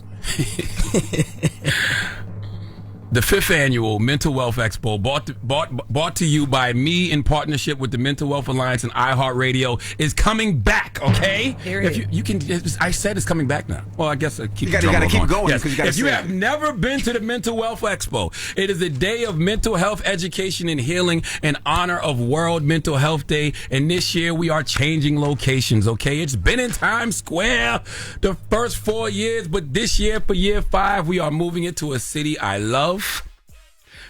The 5th annual Mental Wealth Expo, brought to you by me in partnership with the Mental Wealth Alliance and iHeartRadio, is coming back. Okay, if you can, I said it's coming back now. Well, I guess I keep. You got to keep going. Yes. If you have never been to the Mental Wealth Expo, it is a day of mental health education and healing in honor of World Mental Health Day. And this year we are changing locations. Okay, it's been in Times Square the first 4 years, but this year for year 5 we are moving it to a city I love.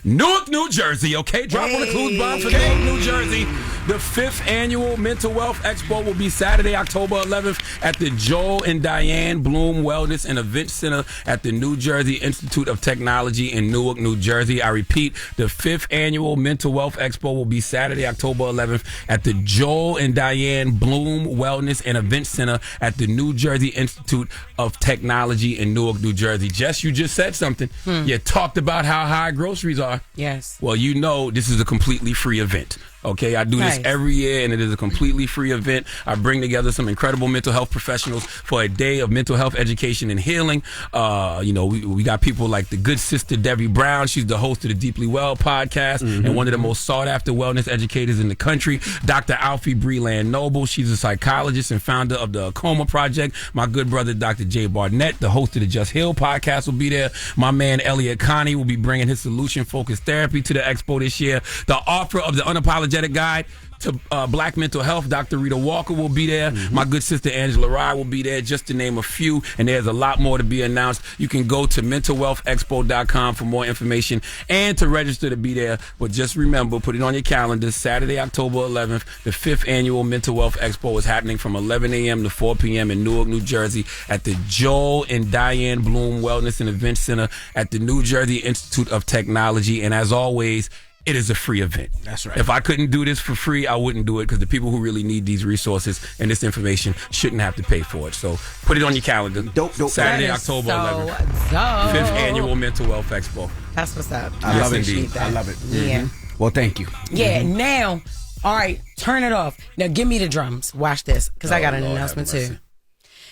Newark, New Jersey, okay? Drop on the clues bomb for Newark, New Jersey. The 5th annual Mental Wealth Expo will be Saturday, October 11th at the Joel and Diane Bloom Wellness and Event Center at the New Jersey Institute of Technology in Newark, New Jersey. I repeat, the 5th annual Mental Wealth Expo will be Saturday, October 11th at the Joel and Diane Bloom Wellness and Event Center at the New Jersey Institute of Technology in Newark, New Jersey. Jess, you just said something. You talked about how high groceries are. Yes. Well, you know this is a completely free event. Okay, I do this every year, and it is a completely free event. I bring together some incredible mental health professionals for a day of mental health education and healing. We got people like the good sister Debbie Brown. She's the host of the Deeply Well podcast and one of the most sought after wellness educators in the country. Dr. Alfie Breland Noble. She's a psychologist and founder of the Coma Project. My good brother Dr. Jay Barnett, the host of the Just Heal podcast, will be there. My man Elliot Connie will be bringing his solution-focused therapy to the expo this year. The author of the Unapologetic Guide to Black Mental Health, Dr. Rita Walker, will be there. My good sister Angela Rye will be there, just to name a few. And there's a lot more to be announced. You can go to mentalwealthexpo.com for more information and to register to be there. But just remember, put it on your calendar, Saturday, October 11th, the 5th annual Mental Wealth Expo is happening from 11 a.m. to 4 p.m. in Newark, New Jersey at the Joel and Diane Bloom Wellness and Event Center at the New Jersey Institute of Technology. And as always, it is a free event. That's right. If I couldn't do this for free, I wouldn't do it, because the people who really need these resources and this information shouldn't have to pay for it. So put it on your calendar. Dope. Saturday, October 11th. 5th annual Mental Wealth Expo. That's what's up. I love it. Appreciate that. I love it. Yeah. Well, thank you. Yeah, now, all right, turn it off. Now, give me the drums. Watch this, because I got an announcement, too.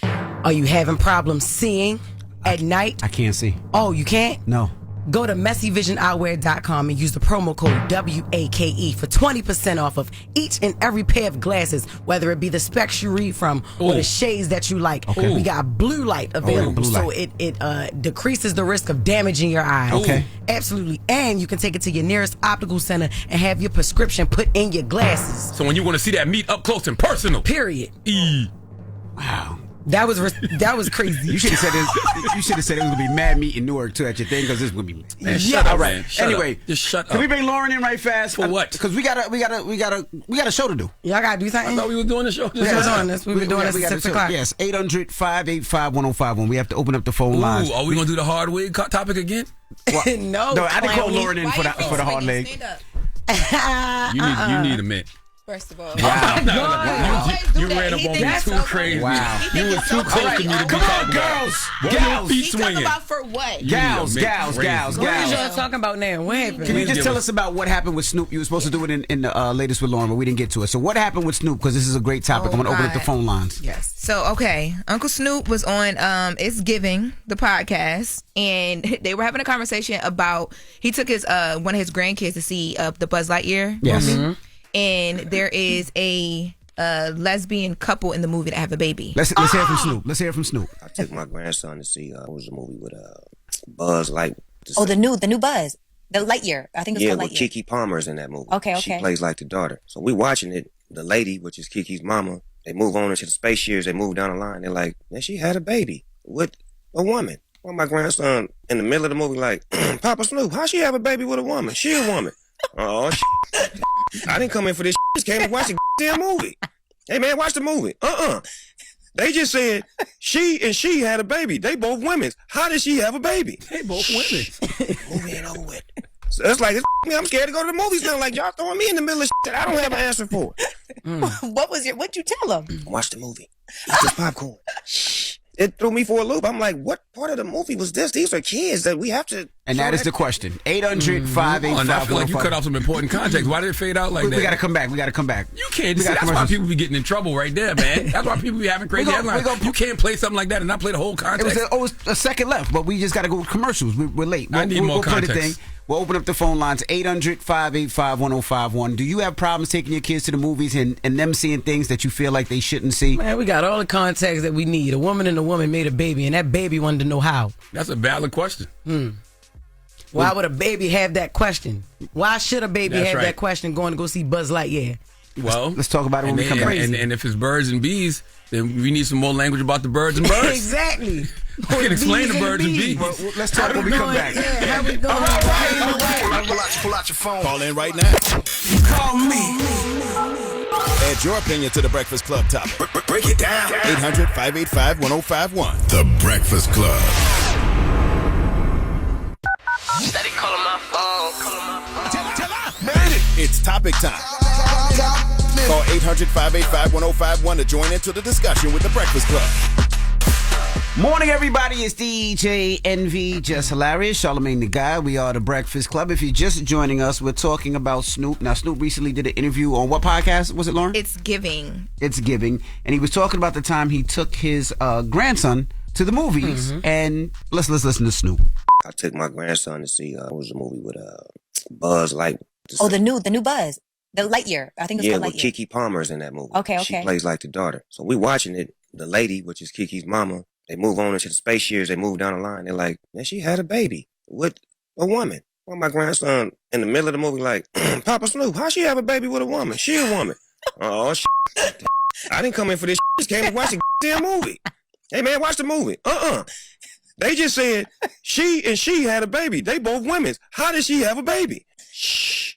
Are you having problems seeing at night? I can't see. Oh, you can't? No. Go to messyvisioneyewear.com and use the promo code WAKE for 20% off of each and every pair of glasses, whether it be the specs you read from or the shades that you like. Okay. We got blue light available, so it decreases the risk of damaging your eyes. Okay. Absolutely. And you can take it to your nearest optical center and have your prescription put in your glasses. So when you want to see that meat up close and personal. Period. Wow. That was crazy. You should have said this. You should have said it was gonna be mad meat in Newark too at your thing, because this is gonna be. Man, shut up, all right. man. Shut anyway, up. Just shut up. Can we bring Loren in right fast? For what? Because we got a show to do. Y'all gotta do something. I thought we were doing the show. We've been doing this since 6 o'clock. Yes, 800-585-1051. We have to open up the phone lines. Are we gonna do the hard wig topic again? No, I didn't call Loren in for the hard leg. You need a minute. First of all, wow. You ran up on me too crazy. Wow. You were too close to me to be talking about. Gals. He's talking about for what? Gals. What are y'all talking about now? What happened? Can you just tell us about what happened with Snoop? You were supposed to do it in the latest with Loren, but we didn't get to it. So what happened with Snoop? Because this is a great topic. I'm going to open up the phone lines. Yes. So, okay. Uncle Snoop was on It's Giving, the podcast, and they were having a conversation about, he took his one of his grandkids to see the Buzz Lightyear movie. And there is a lesbian couple in the movie that have a baby. Let's hear it from Snoop. Let's hear it from Snoop. I took my grandson to see what was a movie with Buzz Lightyear. The new Buzz, the Lightyear. I think it's called Lightyear. With Kiki Palmer's in that movie. Okay. She plays like the daughter. So we watching it. The lady, which is Kiki's mama, they move on into the space years. They move down the line. They're like, man, she had a baby with a woman. Well, my grandson in the middle of the movie like, Papa Snoop, how she have a baby with a woman? She a woman. Oh, shit. I didn't come in for this. Just came to watch the damn movie. Hey, man, watch the movie. They just said she had a baby. They both women. How did she have a baby? They both women. Movie ain't over with. So it's like, I'm scared to go to the movies now. Like, y'all throwing me in the middle of shit that I don't have an answer for. What'd you tell them? Watch the movie. Eat your popcorn. It threw me for a loop. I'm like, what part of the movie was this? These are kids that we have to... And that is the question. 800-585-1051. I feel like you cut off some important context. Why did it fade out like that? We got to come back. You can't. That's why people be getting in trouble right there, man. That's why people be having crazy headlines. You can't play something like that and not play the whole context. It was a second left, but we just got to go with commercials. We're late. I need more context. Play the thing. We'll open up the phone lines, 800-585-1051. Do you have problems taking your kids to the movies and them seeing things that you feel like they shouldn't see? Man, we got all the context that we need. A woman and a woman made a baby, and that baby wanted to know how. That's a valid question. Why would a baby have that question? Why should a baby have that question going to go see Buzz Lightyear? Well, let's talk about it when we come back. And if it's birds and bees, then we need some more language about the birds and birds. Exactly. I can explain the birds and bees. Well, let's talk when we come back. How we doing? All right. Pull out your phone. Call in right now. Call me. Add your opinion to the Breakfast Club topic. Break it down. 800-585-1051. The Breakfast Club. Steady calling my phone. It's topic time. Call 800-585-1051 to join into the discussion with the Breakfast Club. Morning, everybody. It's DJ NV, Jess Hilarious, Charlamagne the Guy. We are the Breakfast Club. If you're just joining us, we're talking about Snoop. Now, Snoop recently did an interview on what podcast? Was it, Lauren? It's Giving. It's Giving. And he was talking about the time he took his grandson to the movies. And let's listen to Snoop. I took my grandson to see what was the movie with Buzz Lightyear. Oh, the new Buzz, the Lightyear. I think it's called with Lightyear. Kiki Palmer's in that movie. Okay. She plays like the daughter. So we watching it. The lady, which is Kiki's mama, they move on into the space years. They move down the line. They're like, man, she had a baby with a woman. Well, my grandson in the middle of the movie like, Papa Snoop, how she have a baby with a woman? She a woman. Oh, shit. I didn't come in for this. Just came to watch the damn movie. Hey, man, watch the movie. They just said she had a baby. They both women. How did she have a baby? Shh.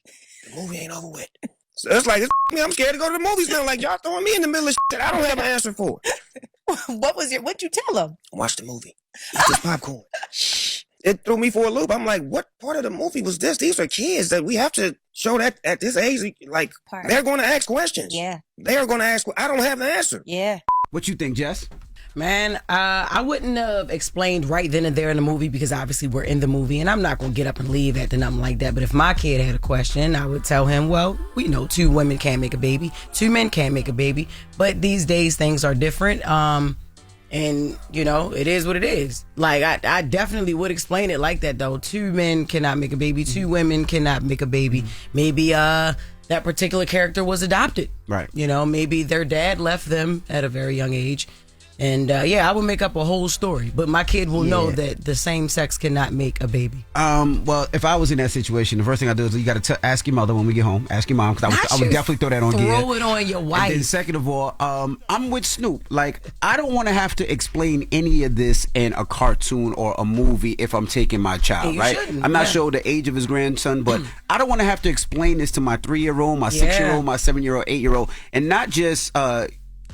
The movie ain't over with. So it's like, I'm scared to go to the movies now. Like, y'all throwing me in the middle of shit that I don't have an answer for. What'd you tell him? Watch the movie. Eat this popcorn. Shh. It threw me for a loop. I'm like, what part of the movie was this? These are kids that we have to show that at this age. Like, they're going to ask questions. Yeah. They are going to ask. I don't have the answer. Yeah. What you think, Jess? Man, I wouldn't have explained right then and there in the movie because obviously we're in the movie and I'm not going to get up and leave after nothing like that. But if my kid had a question, I would tell him, well, we know 2 women can't make a baby, 2 men can't make a baby. But these days things are different. And, you know, it is what it is. Like, I definitely would explain it like that, though. 2 men cannot make a baby, 2 women cannot make a baby. Maybe that particular character was adopted. Right. You know, maybe their dad left them at a very young age. And I would make up a whole story, but my kid will know that the same sex cannot make a baby. Well, if I was in that situation, the first thing I do is you got to ask your mother when we get home. Ask your mom because I would definitely throw that on you. Throw it on your wife. And then second of all, I'm with Snoop. Like, I don't want to have to explain any of this in a cartoon or a movie if I'm taking my child. You right? shouldn't, I'm not sure the age of his grandson, but I don't want to have to explain this to my 3-year-old, my 6-year-old, my 7-year-old, 8-year-old, and not just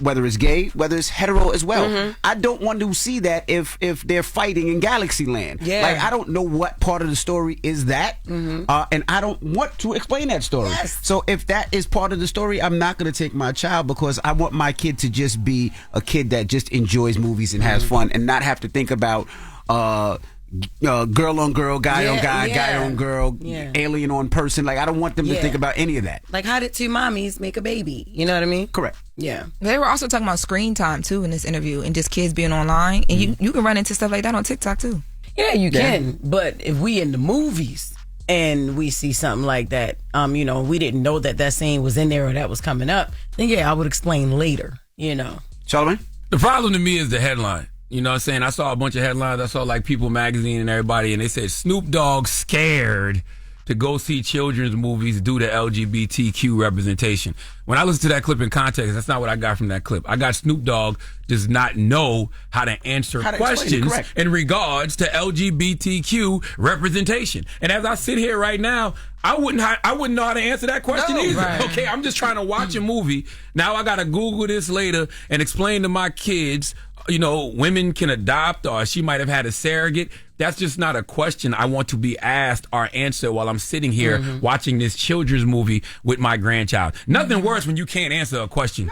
whether it's gay, whether it's hetero as well. I don't want to see that if they're fighting in Galaxy Land. Yeah. Like, I don't know what part of the story is that, and I don't want to explain that story. Yes. So if that is part of the story, I'm not going to take my child because I want my kid to just be a kid that just enjoys movies and has fun and not have to think about girl on girl, guy on guy, guy on girl, alien on person. Like, I don't want them to think about any of that. Like, how did 2 mommies make a baby? You know what I mean? Correct. Yeah. They were also talking about screen time too in this interview and just kids being online. And you can run into stuff like that on TikTok too. Yeah, you can. But if we in the movies and we see something like that, you know, we didn't know that scene was in there or that was coming up, then I would explain later, you know. Charlamagne? The problem to me is the headline. You know what I'm saying? I saw a bunch of headlines. I saw like People Magazine and everybody, and they said Snoop Dogg scared to go see children's movies due to LGBTQ representation. When I listen to that clip in context, that's not what I got from that clip. I got Snoop Dogg does not know how to answer questions in regards to LGBTQ representation. And as I sit here right now, I wouldn't know how to answer that question either. Right. Okay, I'm just trying to watch a movie. Now I got to Google this later and explain to my kids, you know, women can adopt or she might have had a surrogate. That's just not a question I want to be asked or answer while I'm sitting here watching this children's movie with my grandchild. Nothing worse when you can't answer a question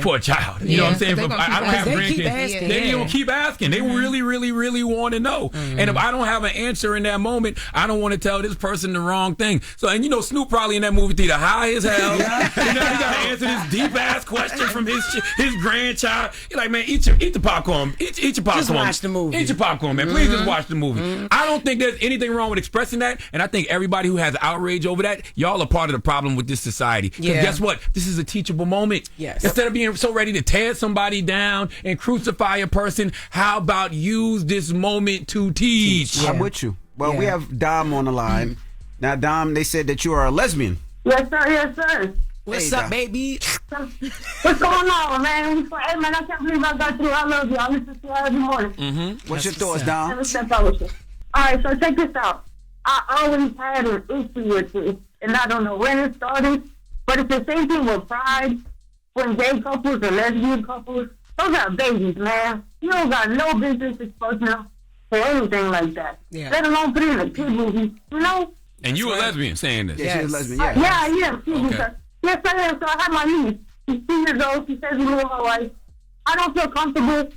for a child. You know what I'm saying? If I don't have grandkids. They don't keep asking. They really, really, really want to know. And if I don't have an answer in that moment, I don't want to tell this person the wrong thing. So, and you know, Snoop probably in that movie theater high as hell. You know, he got to answer this deep ass question from his grandchild. You're like, man, eat the popcorn. Eat your popcorn. Just watch the movie. Eat your popcorn, man. Please just watch the movie. I don't think there's anything wrong with expressing that, and I think everybody who has outrage over that, y'all are part of the problem with this society. Because guess what? This is a teachable moment. Yes. Instead of being so ready to tear somebody down and crucify a person, how about use this moment to teach? I'm with you. Well, we have Dom on the line. Now, Dom, they said that you are a lesbian. Yes, sir. Yes, sir. What's up, baby? What's going on, man? Hey, man, I can't believe I got through. I love you. I listen to you every morning. What's your thoughts, Dom? All right, so check this out. I always had an issue with this, and I don't know when it started, but it's the same thing with pride. When gay couples or lesbian couples, those are babies, man. You don't got no business exposing them for anything like that. Let alone put it in a kid movie, you know? And you a lesbian saying this? Yeah, she's a lesbian, Yeah, I am. Excuse me, sir. Yes, I am. So I have my niece. She's 2 years old. She says we live with my wife. I don't feel comfortable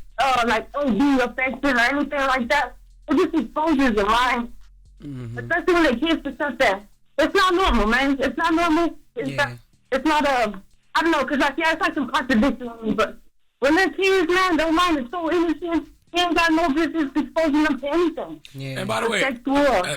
like OD affection or anything like that. It just exposes your mind. Especially when they kids to stuff that it's not normal, man. It's not normal. It's not I don't know, because it's like some contradiction on me, but when they're kids, man, their mind is so innocent. He ain't got no business exposing them to anything. Yeah. And by the way,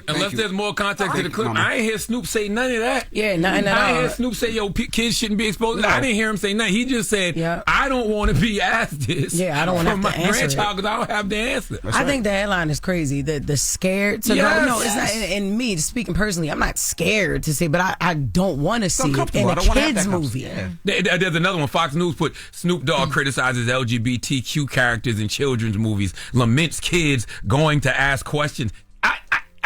unless there's more context to the clip, I ain't hear Snoop say none of that. Yeah, nothing at all. I ain't hear Snoop say, yo, kids shouldn't be exposed. No. I didn't hear him say nothing. He just said, I don't want to be asked this. Yeah, I don't want to have to answer grandchild because I don't have the answer. I think the headline is crazy. The scared to go. No, it's not. And me, speaking personally, I'm not scared to see, but I don't want to see it in a kids movie. Yeah. There's another one. Fox News put Snoop Dogg criticizes LGBTQ characters in children's movies, laments kids going to ask questions.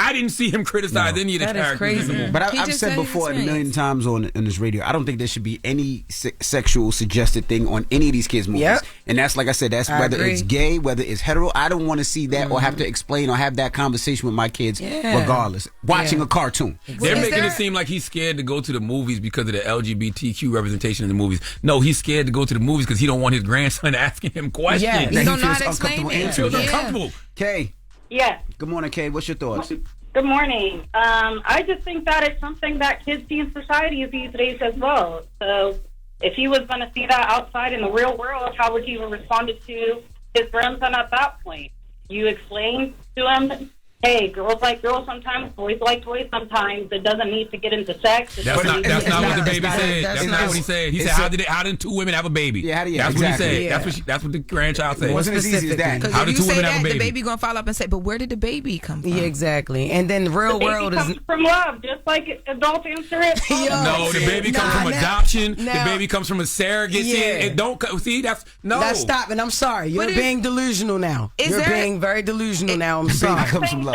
I didn't see him criticize any of the characters in the movie. But I've said before a million times on this radio, I don't think there should be any sexual suggested thing on any of these kids' movies. And that's, like I said, that's whether it's gay, whether it's hetero. I don't want to see that or have to explain or have that conversation with my kids regardless. Watching a cartoon. They're making it seem like he's scared to go to the movies because of the LGBTQ representation in the movies. No, he's scared to go to the movies because he don't want his grandson asking him questions. Yeah, he don't know how to explain it. He feels uncomfortable. Kay. Yes. Good morning, Kay. What's your thoughts? Good morning. I just think that it's something that kids see in society these days as well. So if he was going to see that outside in the real world, how would he have responded to his grandson at that point? You explain to him, hey, girls like girls sometimes, boys like toys sometimes. It doesn't need to get into sex. That's not what the baby said. That's not what he said. He said, how did two women have a baby? Yeah, that's what he said. That's what the grandchild said. It wasn't as easy as that. How did two women have a baby? The baby gonna follow up and say, but where did the baby come from? Yeah, exactly. And then the real world comes from love, just like adults answer it. No, the baby comes from adoption. The baby comes from a surrogate. It don't see. That's no. That's stop. And I'm sorry. You're being delusional now. You're being very delusional now. I'm sorry. Comes from love.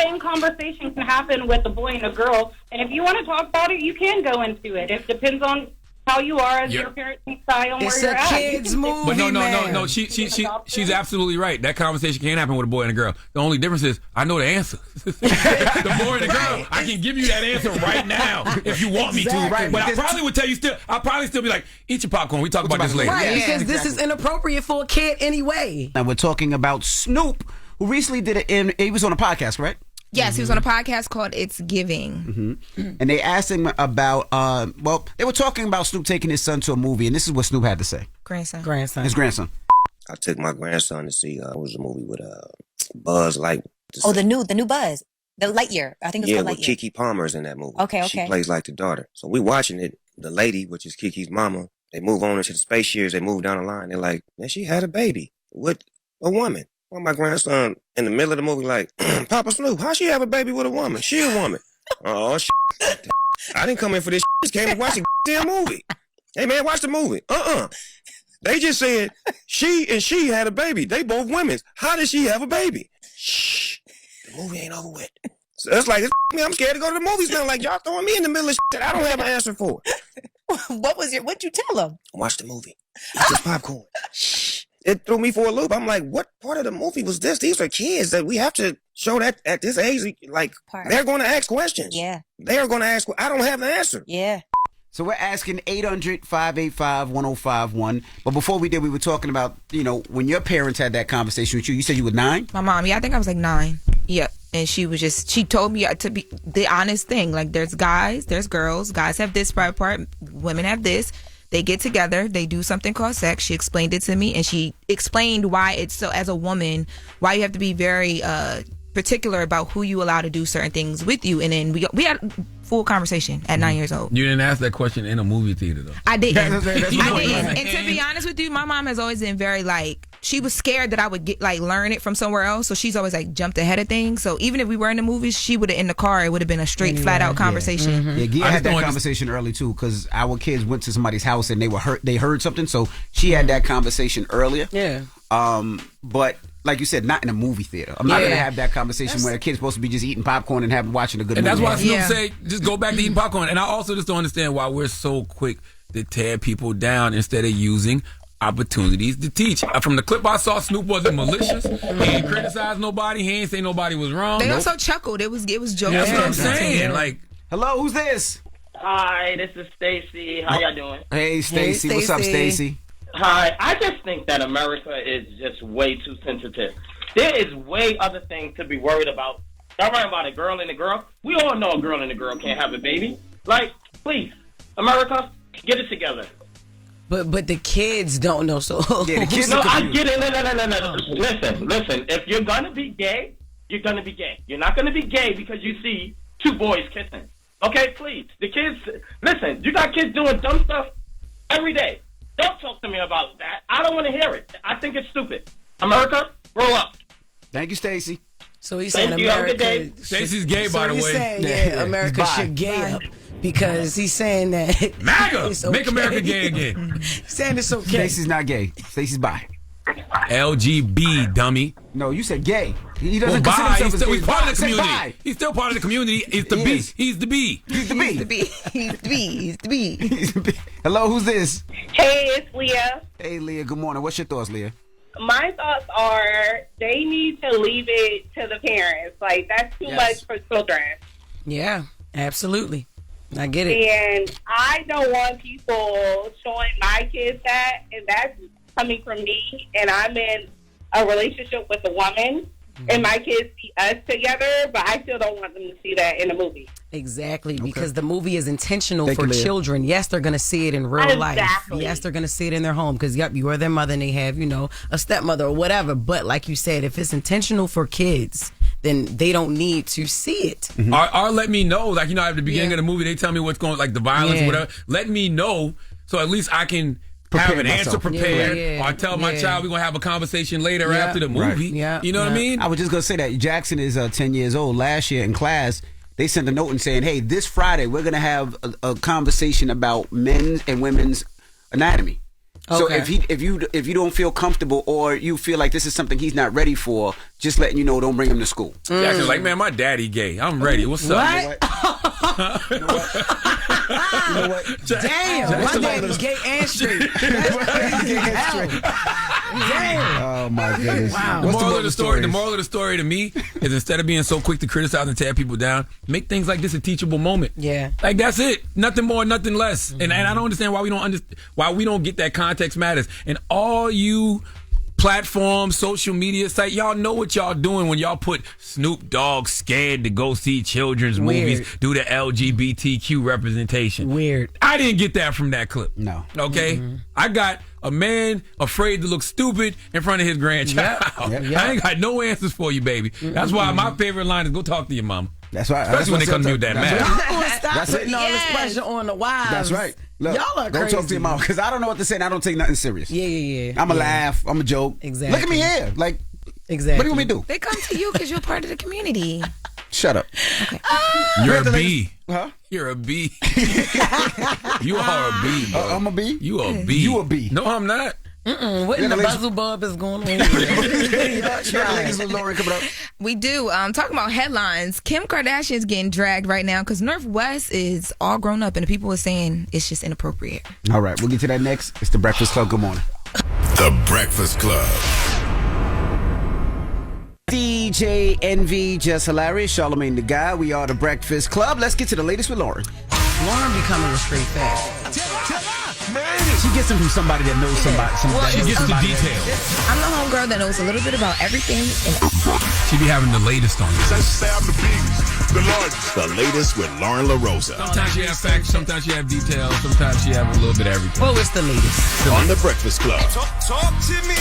Same conversation can happen with a boy and a girl, and if you want to talk about it, you can go into it. It depends on how you are as your parenting style and where you're at. It's a kids movie, but no. She's absolutely right. That conversation can't happen with a boy and a girl. The only difference is I know the answer. The boy and the girl, I can give you that answer right now if you want me to. Right, but I probably would tell you still. I'll probably still be like, eat your popcorn. We talk about this later. Right, because this is inappropriate for a kid anyway. And we're talking about Snoop, who recently he was on a podcast, correct? Yes, he was on a podcast called It's Giving. And they asked him about, they were talking about Snoop taking his son to a movie, and this is what Snoop had to say. Grandson. His grandson. I took my grandson to see, it was a movie with Buzz Lightyear. Oh, the new Buzz. The Lightyear. I think it's called Lightyear. Yeah, with Keke Palmer's in that movie. Okay. She plays like the daughter. So we watching it. The lady, which is Keke's mama, they move on into the space years. They move down the line. They're like, man, she had a baby with a woman. Well, my grandson in the middle of the movie like, Papa Snoop, how she have a baby with a woman? She a woman. Oh, shit. I didn't come in for this shit. I just came to watch the damn movie. Hey, man, watch the movie. They just said she had a baby. They both women. How did she have a baby? Shh. The movie ain't over with. So it's like, I'm scared to go to the movies now. Like, y'all throwing me in the middle of shit that I don't have an answer for. What'd you tell him? Watch the movie. Eat this popcorn. Shh. It threw me for a loop. I'm like, what part of the movie was this? These are kids that we have to show that at this age. Like, they're going to ask questions. Yeah. They're going to ask. I don't have the answer. Yeah. So we're asking 800-585-1051. But before we did, we were talking about, when your parents had that conversation with you, you said you were 9? My mom, I think I was like 9. Yeah. And she told me to be the honest thing. Like, there's guys, there's girls. Guys have this private part. Women have this. They get together, they do something called sex. She explained it to me, and she explained why it's so, as a woman, why you have to be very particular about who you allow to do certain things with you. And then we had a full conversation at 9 years old. You didn't ask that question in a movie theater, though. I didn't. And to be honest with you, my mom has always been very she was scared that I would learn it from somewhere else. So she's always jumped ahead of things. So even if we were in the movies, she would have in the car. It would have been a straight, flat out conversation. Yeah, Gia had that conversation early too, because our kids went to somebody's house and they heard something. So she had that conversation earlier. Yeah. But like you said, not in a movie theater. I'm not going to have that conversation where a kid's supposed to be just eating popcorn and watching a good movie. And that's why Snoop say, just go back to eating popcorn. And I also just don't understand why we're so quick to tear people down instead of using opportunities to teach. From the clip I saw, Snoop wasn't malicious. He ain't criticized nobody. He ain't say nobody was wrong. They also chuckled. It was jokes. That's what I'm saying. Hello, who's this? Hi, this is Stacy. How y'all doing? Hey, Stacy. What's up, Stacy? Hi, I just think that America is just way too sensitive. There is way other things to be worried about. Y'all worrying about a girl and a girl? We all know a girl and a girl can't have a baby. Like, please, America, get it together. But the kids don't know, so Yeah, the kids. No, I get it. No. Listen. If you're gonna be gay, you're gonna be gay. You're not gonna be gay because you see two boys kissing. Okay, please. The kids. Listen, you got kids doing dumb stuff every day. Don't talk to me about that. I don't want to hear it. I think it's stupid. America, grow up. Thank you, Stacey. So he's saying America. Stacey's gay, by the way. So he's saying, America should gay up. Because he's saying that MAGA, it's okay. Make America gay again. He's saying it's okay. Stacey's not gay. Stacey's bi. LGB, dummy. No, you said gay. He doesn't bi. consider himself He's part of the community. Bi. He's still part of the community. He's the B. He's the B. He's the B. He's the B. Hello, who's this? Hey, it's Leah. Hey, Leah. Good morning. What's your thoughts, Leah? My thoughts are they need to leave it to the parents. Like, that's too much for children. Yeah, absolutely. I get it. And I don't want people showing my kids that, and that's coming from me, and I'm in a relationship with a woman, and my kids see us together, but I still don't want them to see that in a movie. Exactly, because the movie is intentional Thank for you, Leah. children. Yes, they're going to see it in real life. Exactly. Yes, they're going to see it in their home because, yep, you are their mother and they have, a stepmother or whatever. But like you said, if it's intentional for kids, then they don't need to see it. Or let me know, like, at the beginning of the movie, they tell me what's going, like the violence or whatever. Let me know so at least I can have an answer prepared. Or tell my child we're going to have a conversation later after the movie. Right. You know what I mean? I was just going to say that. Jackson is 10 years old. Last year in class, they sent a note and saying, hey, this Friday we're going to have a conversation about men's and women's anatomy. So if you don't feel comfortable or you feel like this is something he's not ready for, just letting you know, don't bring him to school. Jackson's like, man, my daddy gay. I'm ready. What's up? You know what? Damn, my daddy's gay and straight. Damn. Oh my goodness. Wow. The moral of the story to me is instead of being so quick to criticize and tear people down, make things like this a teachable moment. Yeah. Like that's it. Nothing more, nothing less. And I don't understand why we don't get that context matters. And all you platforms, social media site, y'all know what y'all doing when y'all put Snoop Dogg scared to go see children's movies due to LGBTQ representation. Weird. I didn't get that from that clip. No. Okay? I got a man afraid to look stupid in front of his grandchild. I ain't got no answers for you, baby. That's why my favorite line is go talk to your mom. That's right. Especially when they come to you with that mask. Stop putting all this pressure on the wives. That's right. Look, y'all are don't crazy. talk to your mom because I don't know what to say and I don't take nothing serious. Yeah. I'm a laugh. I'm a joke. Exactly. Look at me here. Like, exactly. What do you want me to do? They come to you because you're part of the community. Shut up. Okay. You're a B. Huh? You're a B. You are a B, bro. I'm a B? You a B. You a B. No, I'm not. What in the buzzle bub is going on? Loren coming up. We do. Talking about headlines, Kim Kardashian's getting dragged right now because North West is all grown up and the people are saying it's just inappropriate. All right, we'll get to that next. It's The Breakfast Club. Good morning. The Breakfast Club. DJ Envy, Jess Hilarious, Charlamagne the Guy. We are The Breakfast Club. Let's get to the latest with Loren. Loren becoming a straight fact. She gets them from somebody that knows somebody. She gets the details. I'm the homegirl that knows a little bit about everything. She be having the latest on you. The latest with Loren LoRosa. Sometimes she have facts, sometimes she have details, sometimes she have a little bit of everything. Well, it's the latest. On The Breakfast Club. Talk to me.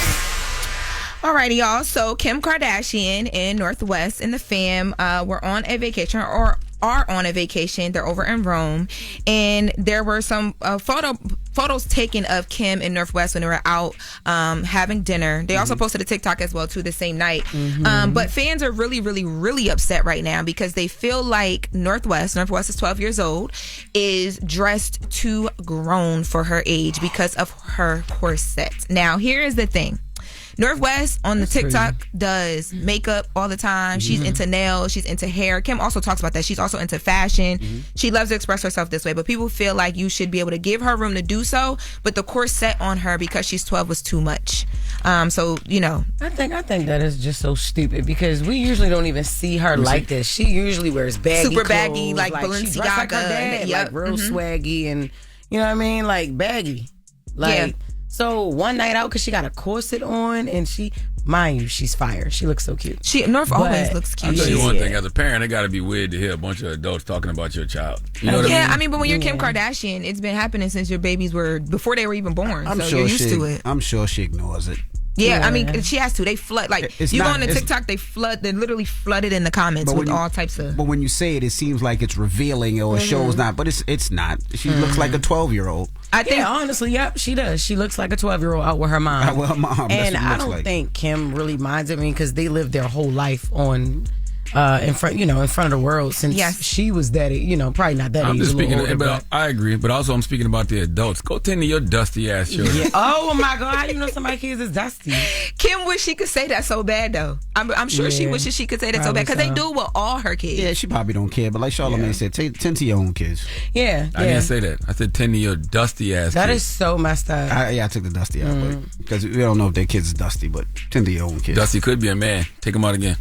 Alrighty, y'all. So Kim Kardashian and Northwest and the fam were on a vacation or are on a vacation. They're over in Rome, and there were some photos taken of Kim and Northwest when they were out having dinner. They also posted a TikTok as well too the same night. But fans are really, really, really upset right now because they feel like Northwest is 12 years old, is dressed too grown for her age because of her corset. Now, here is the thing. Northwest on the TikTok does makeup all the time. She's into nails. She's into hair. Kim also talks about that. She's also into fashion. She loves to express herself this way, but people feel like you should be able to give her room to do so. But the corset on her because she's 12 was too much. So, you know. I think that is just so stupid because we usually don't even see her like this. She usually wears baggy super clothes, baggy, like Balenciaga. She like her dad, like real swaggy and, you know what I mean? Like baggy. Like, So one night out, because she got a corset on, and mind you, she's fire. She looks so cute. North always looks cute. I'll tell you one thing. As a parent, it got to be weird to hear a bunch of adults talking about your child. You know what I mean? But when you're Kim Kardashian, it's been happening since your babies were, before they were even born. So you're used to it. I'm sure she ignores it. Yeah, I mean, she has to. They flood. Like, you go on to TikTok, they literally flooded in the comments with all types of... But when you say it, it seems like it's revealing or it shows not. But it's not. She looks like a 12-year-old. I think, honestly, yep, she does. She looks like a 12-year-old out with her mom. Out with her mom. And I don't think Kim really minds it. I mean, because they lived their whole life on... in front of the world since she was that, probably not that age. I'm just speaking, but I agree. But also, I'm speaking about the adults. Go tend to your dusty ass children. Yeah. Oh my God! How you know somebody's kids is dusty? Kim wish she could say that so bad though. I'm sure she wishes she could say that so bad because they do with all her kids. Yeah, she probably don't care. But like Charlamagne said, tend to your own kids. Yeah, I didn't say that. I said tend to your dusty ass. That kids. is so messed up. I took the dusty out, because we don't know if their kids is dusty, but tend to your own kids. Dusty could be a man. Take him out again.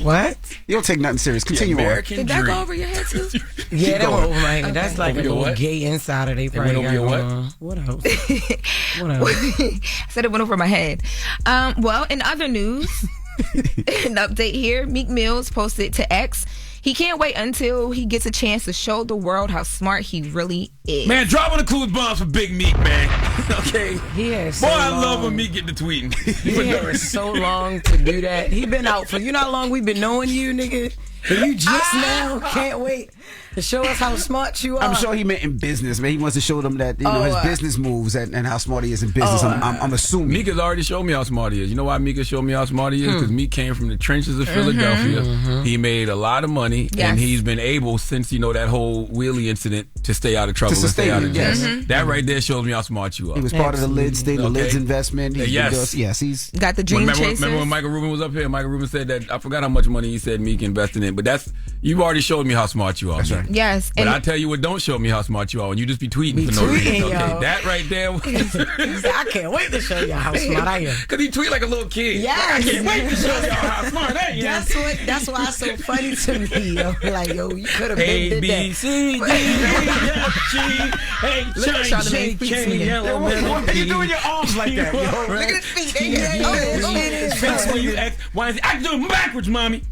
What? You don't take nothing serious. Continue on. Did that go over your head too? Yeah, that went over my head. That's like over a little what? gay insider. They went over your what? What else? What else? I said it went over my head. Well, in other news, an update here. Meek Mills posted to X. He can't wait until he gets a chance to show the world how smart he really is. Man, dropping the clues bombs for Big Meek, man. Okay. He has Boy, so I love long. when Meek get to tweeting. He has so long to do that. He been out for, you know how long we've been knowing you, nigga? And you just now can't wait to show us how smart you are. I'm sure he meant in business, man. He wants to show them that his business moves and how smart he is in business. I'm assuming. Meek has already showed me how smart he is. You know why Meek has showed me how smart he is? Because Meek came from the trenches of Philadelphia. He made a lot of money, and he's been able, since that whole wheelie incident, to stay out of trouble and stay out of jail. That right there shows me how smart you are. He was part of the Lids thing, the Lids investment. He's got the dream chasers. Remember when Michael Rubin was up here? Michael Rubin said that, I forgot how much money he said Meek invested in, but you've already showed me how smart you are. That's right. Yes. But I tell you what, don't show me how smart you are when you just be tweeting for no reason. Yo. Okay, that right there. I can't wait to show y'all how smart I am. Because he tweet like a little kid. Yes. I can't wait to show y'all how smart I am. That's why it's so funny to me. Yo. Like, you could have been A, did B, that. C, D, E, F, G, H, I, J, K, L, M, N, O, P. Why are you doing your arms like that? Look at his feet. I do them backwards, mommy.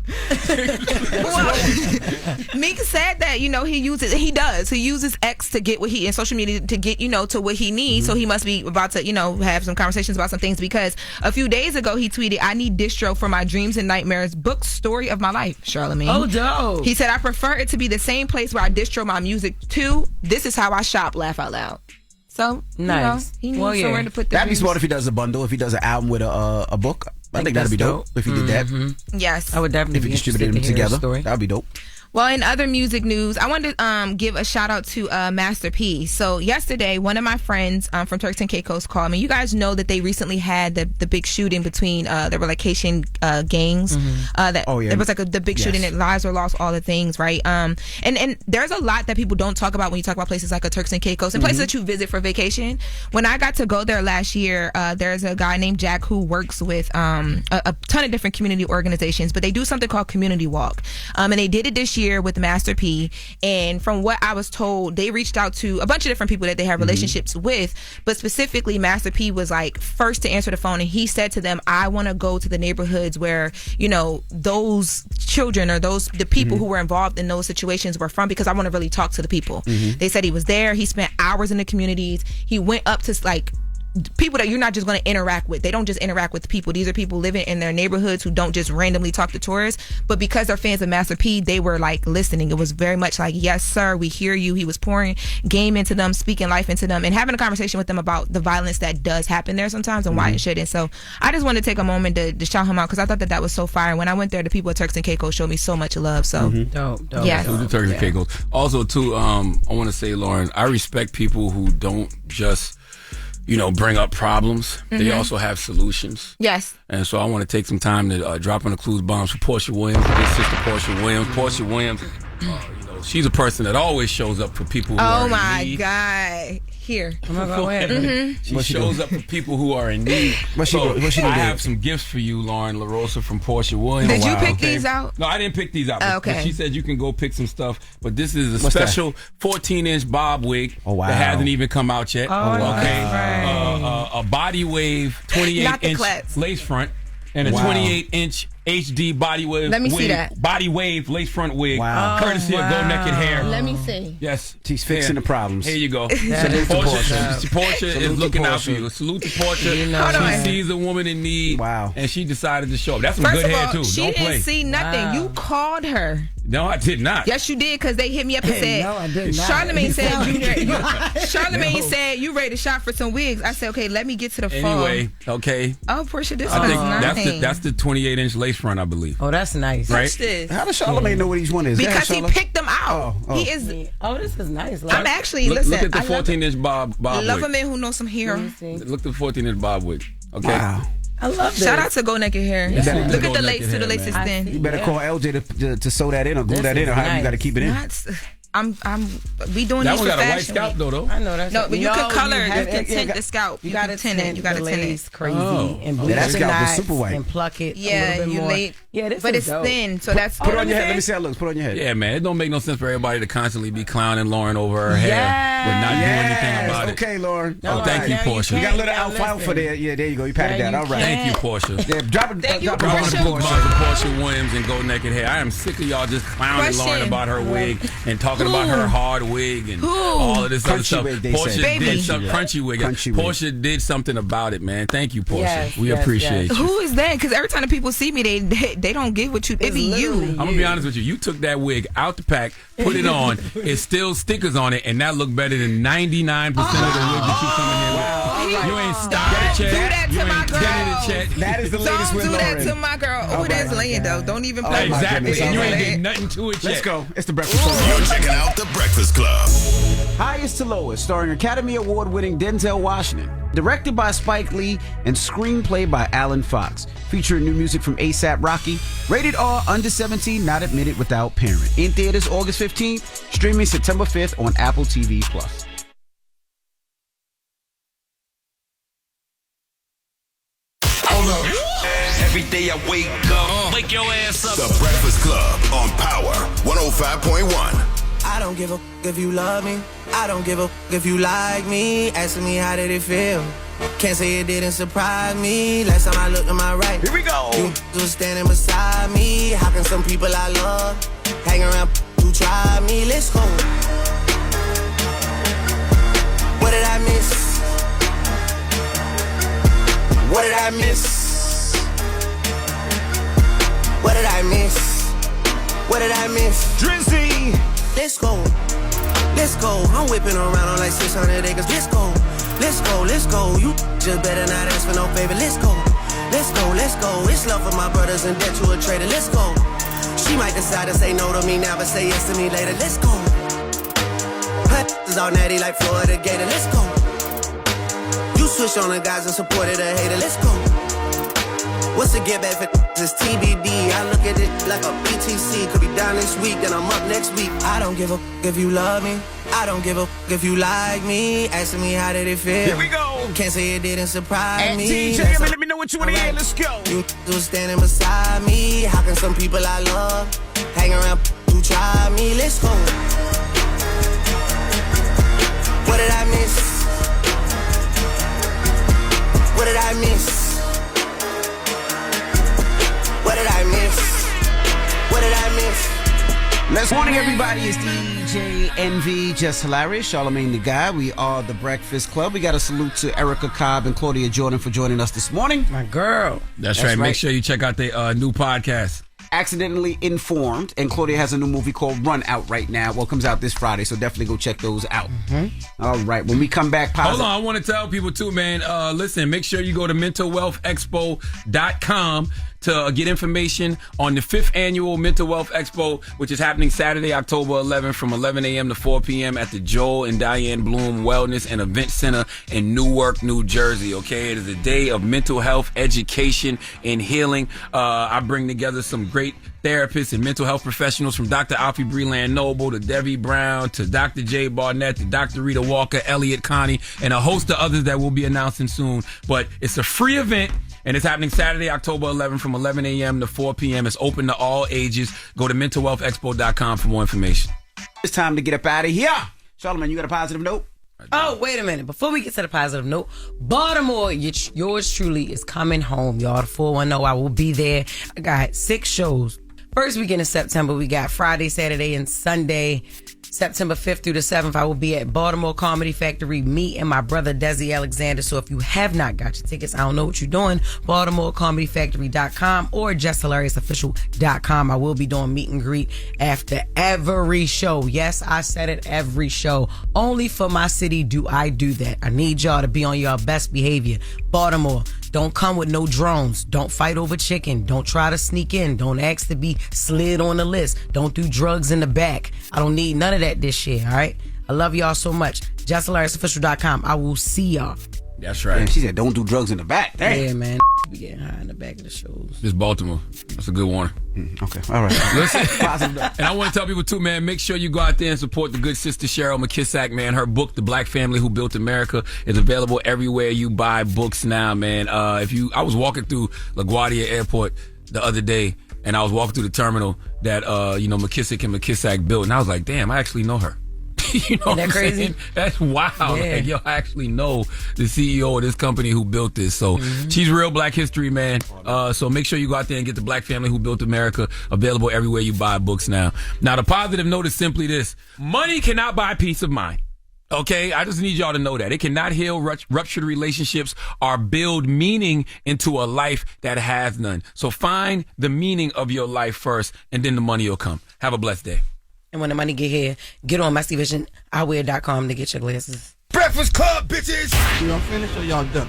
Meek said that, he uses X to get what he, in social media to get, to what he needs. So he must be about to, have some conversations about some things, because a few days ago he tweeted, I need distro for my dreams and nightmares book story of my life, Charlamagne. Oh, dope. He said, I prefer it to be the same place where I distro my music too. This is how I shop, laugh out loud. So, nice. He needs somewhere to put the That'd be dreams. smart if he does a bundle, if he does an album with a book. I think that'd be dope if he did that. Yes. I would definitely If he be distributed them together, that'd be dope. Well, in other music news, I wanted to give a shout out to Master P. So yesterday, one of my friends from Turks and Caicos called me. You guys know that they recently had the big shooting between there were like Haitian gangs. There was like the big shooting that lives were lost, all the things, right? And there's a lot that people don't talk about when you talk about places like a Turks and Caicos and places that you visit for vacation. When I got to go there last year, there's a guy named Jack who works with a ton of different community organizations, but they do something called Community Walk, and they did it this year with Master P. And from what I was told, they reached out to a bunch of different people that they have relationships with, but specifically Master P was like first to answer the phone, and he said to them, I want to go to the neighborhoods where those children or the people who were involved in those situations were from, because I want to really talk to the people. They said he was there, he spent hours in the communities, he went up to like people that you're not just going to interact with. They don't just interact with people. These are people living in their neighborhoods who don't just randomly talk to tourists. But because they're fans of Master P, they were like listening. It was very much like, yes, sir, we hear you. He was pouring game into them, speaking life into them, and having a conversation with them about the violence that does happen there sometimes and why it shouldn't. So I just wanted to take a moment to shout him out, because I thought that was so fire. When I went there, the people at Turks and Caicos showed me so much love. So dope. Yes. The Turks and Caicos. Also, too, I want to say, Loren, I respect people who don't just bring up problems. They also have solutions. Yes. And so I want to take some time to drop on the clues bombs for Portia Williams, big sister Portia Williams. Portia Williams, she's a person that always shows up for people who are Oh in my need. God. Here. Oh my God, go ahead. She shows up for people who are in need. What she So, do? I have some gifts for you, Loren LoRosa from Portia Williams. Did you pick these out? No, I didn't pick these out. But Okay. She said you can go pick some stuff. But this is a What's that? special 14-inch bob wig wow. that hasn't even come out yet. Oh, okay. right. A body wave Not the 28-inch claps. lace front and a Wow. 28-inch HD body wave. Let me see wig, that. Body wave lace front wig. Wow. Courtesy of Go Naked Hair. Let me see. Yes. She's fixing the problems. Here you go. Salute to Portia Salute is to looking out for Portia. you. Salute to Portia. You know. Hold She on. sees a woman in need. Wow. And she decided to show up. That's some First good of hair, all, too. she Don't didn't play. see nothing. Wow. You called her. No, I did not. Yes, you did, because they hit me up and said, No, I did not. Charlamagne said No. Charlamagne said you ready to shop for some wigs. I said, okay, let me get to the phone. Anyway, okay. Oh, Portia, this I one's think nice. that's the 28-inch lace front, I believe. Oh, that's nice. Right? Watch this. How does Charlamagne know what each one is? Because he Charlamagne? picked them out. Oh. He is. Oh, this is nice. I'm actually, Look listen. at the I love 14-inch bob love a wig. man who knows some hair. Look at the 14-inch bob wig. Okay. Wow. I love this. Shout out to Go Naked Hair. Yeah. Look Go at the Naked lace to Hair, the lace man. is I thin. see. You better Yeah. call LJ to sew that in or glue This that in is or however you nice. got to keep it in. We doing That these one for got a white fashion. scalp, though. I know that's No, but you can color. You have can to- tint the scalp. You You got can to tint it. You got to the tint lace it. crazy Oh. and Yeah, bleach that the scalp is knots super white. and pluck it. Yeah, a little bit you more. late. Yeah, this But is it's dope. thin, so that's. Put it on your head. Let me see how it looks. Put it on your head. Yeah, man. It don't make no sense for everybody to constantly be clowning Lauren over her hair but not doing anything about it. Okay, Lauren. Oh, All thank right. you, Now Portia. You got a little Now alfalfa listen. there. Yeah, there you go. You patted Now that. All you right. Thank you, Portia. Yeah, drop it. Thank you, drop it Round on of the applause Portia. for Portia Williams and Go Naked Hair. I am sick of y'all just clowning Question. Lauren about her wig and talking about her hard wig and all of this other Crunchy stuff. wig, they Portia said. did Baby. some crunchy wig. Crunchy wig. Portia did something about it, man. Thank you, Portia. Yes, we yes, appreciate yes. you. Who is that? Because every time the people see me, they don't get what you. It be you. I'm gonna be honest with you. You took that wig out the pack, put it on. It's still stickers on it, and that looked better than 99% of the wigs that you coming in with. You ain't stopped the check. Do that You to my ain't girl. tinted the check. That is the latest Don't with do that Lauren. to my girl. Oh, All that's right. laying though. Don't even Oh, play. my Exactly. goodness. And you All ain't right. did nothing to it yet. Let's go. It's the Breakfast Club. You're checking out The Breakfast Club. Highest to Lowest, starring Academy Award-winning Denzel Washington. Directed by Spike Lee and screenplay by Alan Fox. Featuring new music from A$AP Rocky. Rated R, under 17, not admitted without parent. In theaters August 15th, streaming September 5th on Apple TV+. Hold up. Every day I wake up. Wake your ass up. The Breakfast Club on Power 105.1. I don't give a if you love me. I don't give a if you like me. Asking me how did it feel. Can't say it didn't surprise me. Last time I looked to my right, Here we go. you was standing beside me. How can some people I love hang around who try me? Let's go. What did I miss? What did I miss? What did I miss? What did I miss? Drizzy. Let's go. Let's go. I'm whipping around on like 600 acres. Let's go. Let's go. Let's go. You just better not ask for no favor. Let's go. Let's go. Let's go. It's love for my brothers and debt to a traitor. Let's go. She might decide to say no to me now, but say yes to me later. Let's go. Her is all natty like Florida Gator. Let's go. You switch on the guys and supported a hater. Let's go. What's the get back for this TBD? I look at it like a BTC. Could be down this week, then I'm up next week. I don't give a if you love me. I don't give a if you like me. Asking me how did it feel. Here we go. Can't say it didn't surprise At me. TJ, let me know what you want to hear. Let's go. You was standing beside me. How can some people I love hang around who try me? Let's go. What did I miss? What did I miss? What did I miss? What did I miss? Morning, everybody. It's DJ NV, Jess Hilarious, Charlamagne the Guy. We are the Breakfast Club. We got a salute to Erica Cobb and Claudia Jordan for joining us this morning. My girl. That's right. Make sure you check out the new podcast. Accidentally Informed, and Claudia has a new movie called Run out right now. Well, it comes out this Friday, so definitely go check those out. All right, when we come back, Hold on, I want to tell people too, man. Listen, make sure you go to mentalwealthexpo.com to get information on the 5th Annual Mental Wealth Expo, which is happening Saturday, October 11th from 11 a.m. to 4 p.m. at the Joel and Diane Bloom Wellness and Event Center in Newark, New Jersey, okay? It is a day of mental health education and healing. I bring together some great therapists and mental health professionals from Dr. Alfie Breland Noble to Debbie Brown to Dr. Jay Barnett to Dr. Rita Walker, Elliot Connie, and a host of others that we'll be announcing soon. But it's a free event, and it's happening Saturday, October 11th from 11 a.m. to 4 p.m. It's open to all ages. Go to mentalwealthexpo.com for more information. It's time to get up out of here. Charlamagne, you got a positive note? Oh, wait a minute. Before we get to the positive note, Baltimore, yours truly is coming home, y'all. The 410, I will be there. I got 6 shows. First weekend in September, we got Friday, Saturday, and Sunday. September 5th through the 7th, I will be at Baltimore Comedy Factory, me and my brother Desi Alexander. So if you have not got your tickets, I don't know what you're doing, BaltimoreComedyFactory.com or JessHilariousOfficial.com. I will be doing meet and greet after every show. Yes, I said it, every show. Only for my city do I do that. I need y'all to be on your best behavior. Baltimore, don't come with no drones. Don't fight over chicken. Don't try to sneak in. Don't ask to be slid on the list. Don't do drugs in the back. I don't need none of that this year, all right? I love y'all so much. JessHilariousOfficial.com. I will see y'all. That's right. Yeah, she said, don't do drugs in the back. Dang. Yeah, man. Be getting high in the back of the shows. This Baltimore. That's a good warning. Okay. All right. Listen, and I want to tell people too, man, make sure you go out there and support the good sister Cheryl McKissack, man. Her book, The Black Family Who Built America, is available everywhere you buy books now, man. I was walking through LaGuardia Airport the other day, and I was walking through the terminal that McKissick and McKissack built, and I was like, damn, I actually know her. You know, isn't that crazy? That's wild. Yeah. Like, yo, I actually know the CEO of this company who built this. So she's real Black history, man. So make sure you go out there and get The Black Family Who Built America, available everywhere you buy books now. Now, the positive note is simply this: money cannot buy peace of mind. Okay, I just need y'all to know that. It cannot heal ruptured relationships or build meaning into a life that has none. So find the meaning of your life first, and then the money will come. Have a blessed day. And when the money get here, get on MyStevision.com to get your glasses. Breakfast Club, bitches! Y'all finished or y'all done?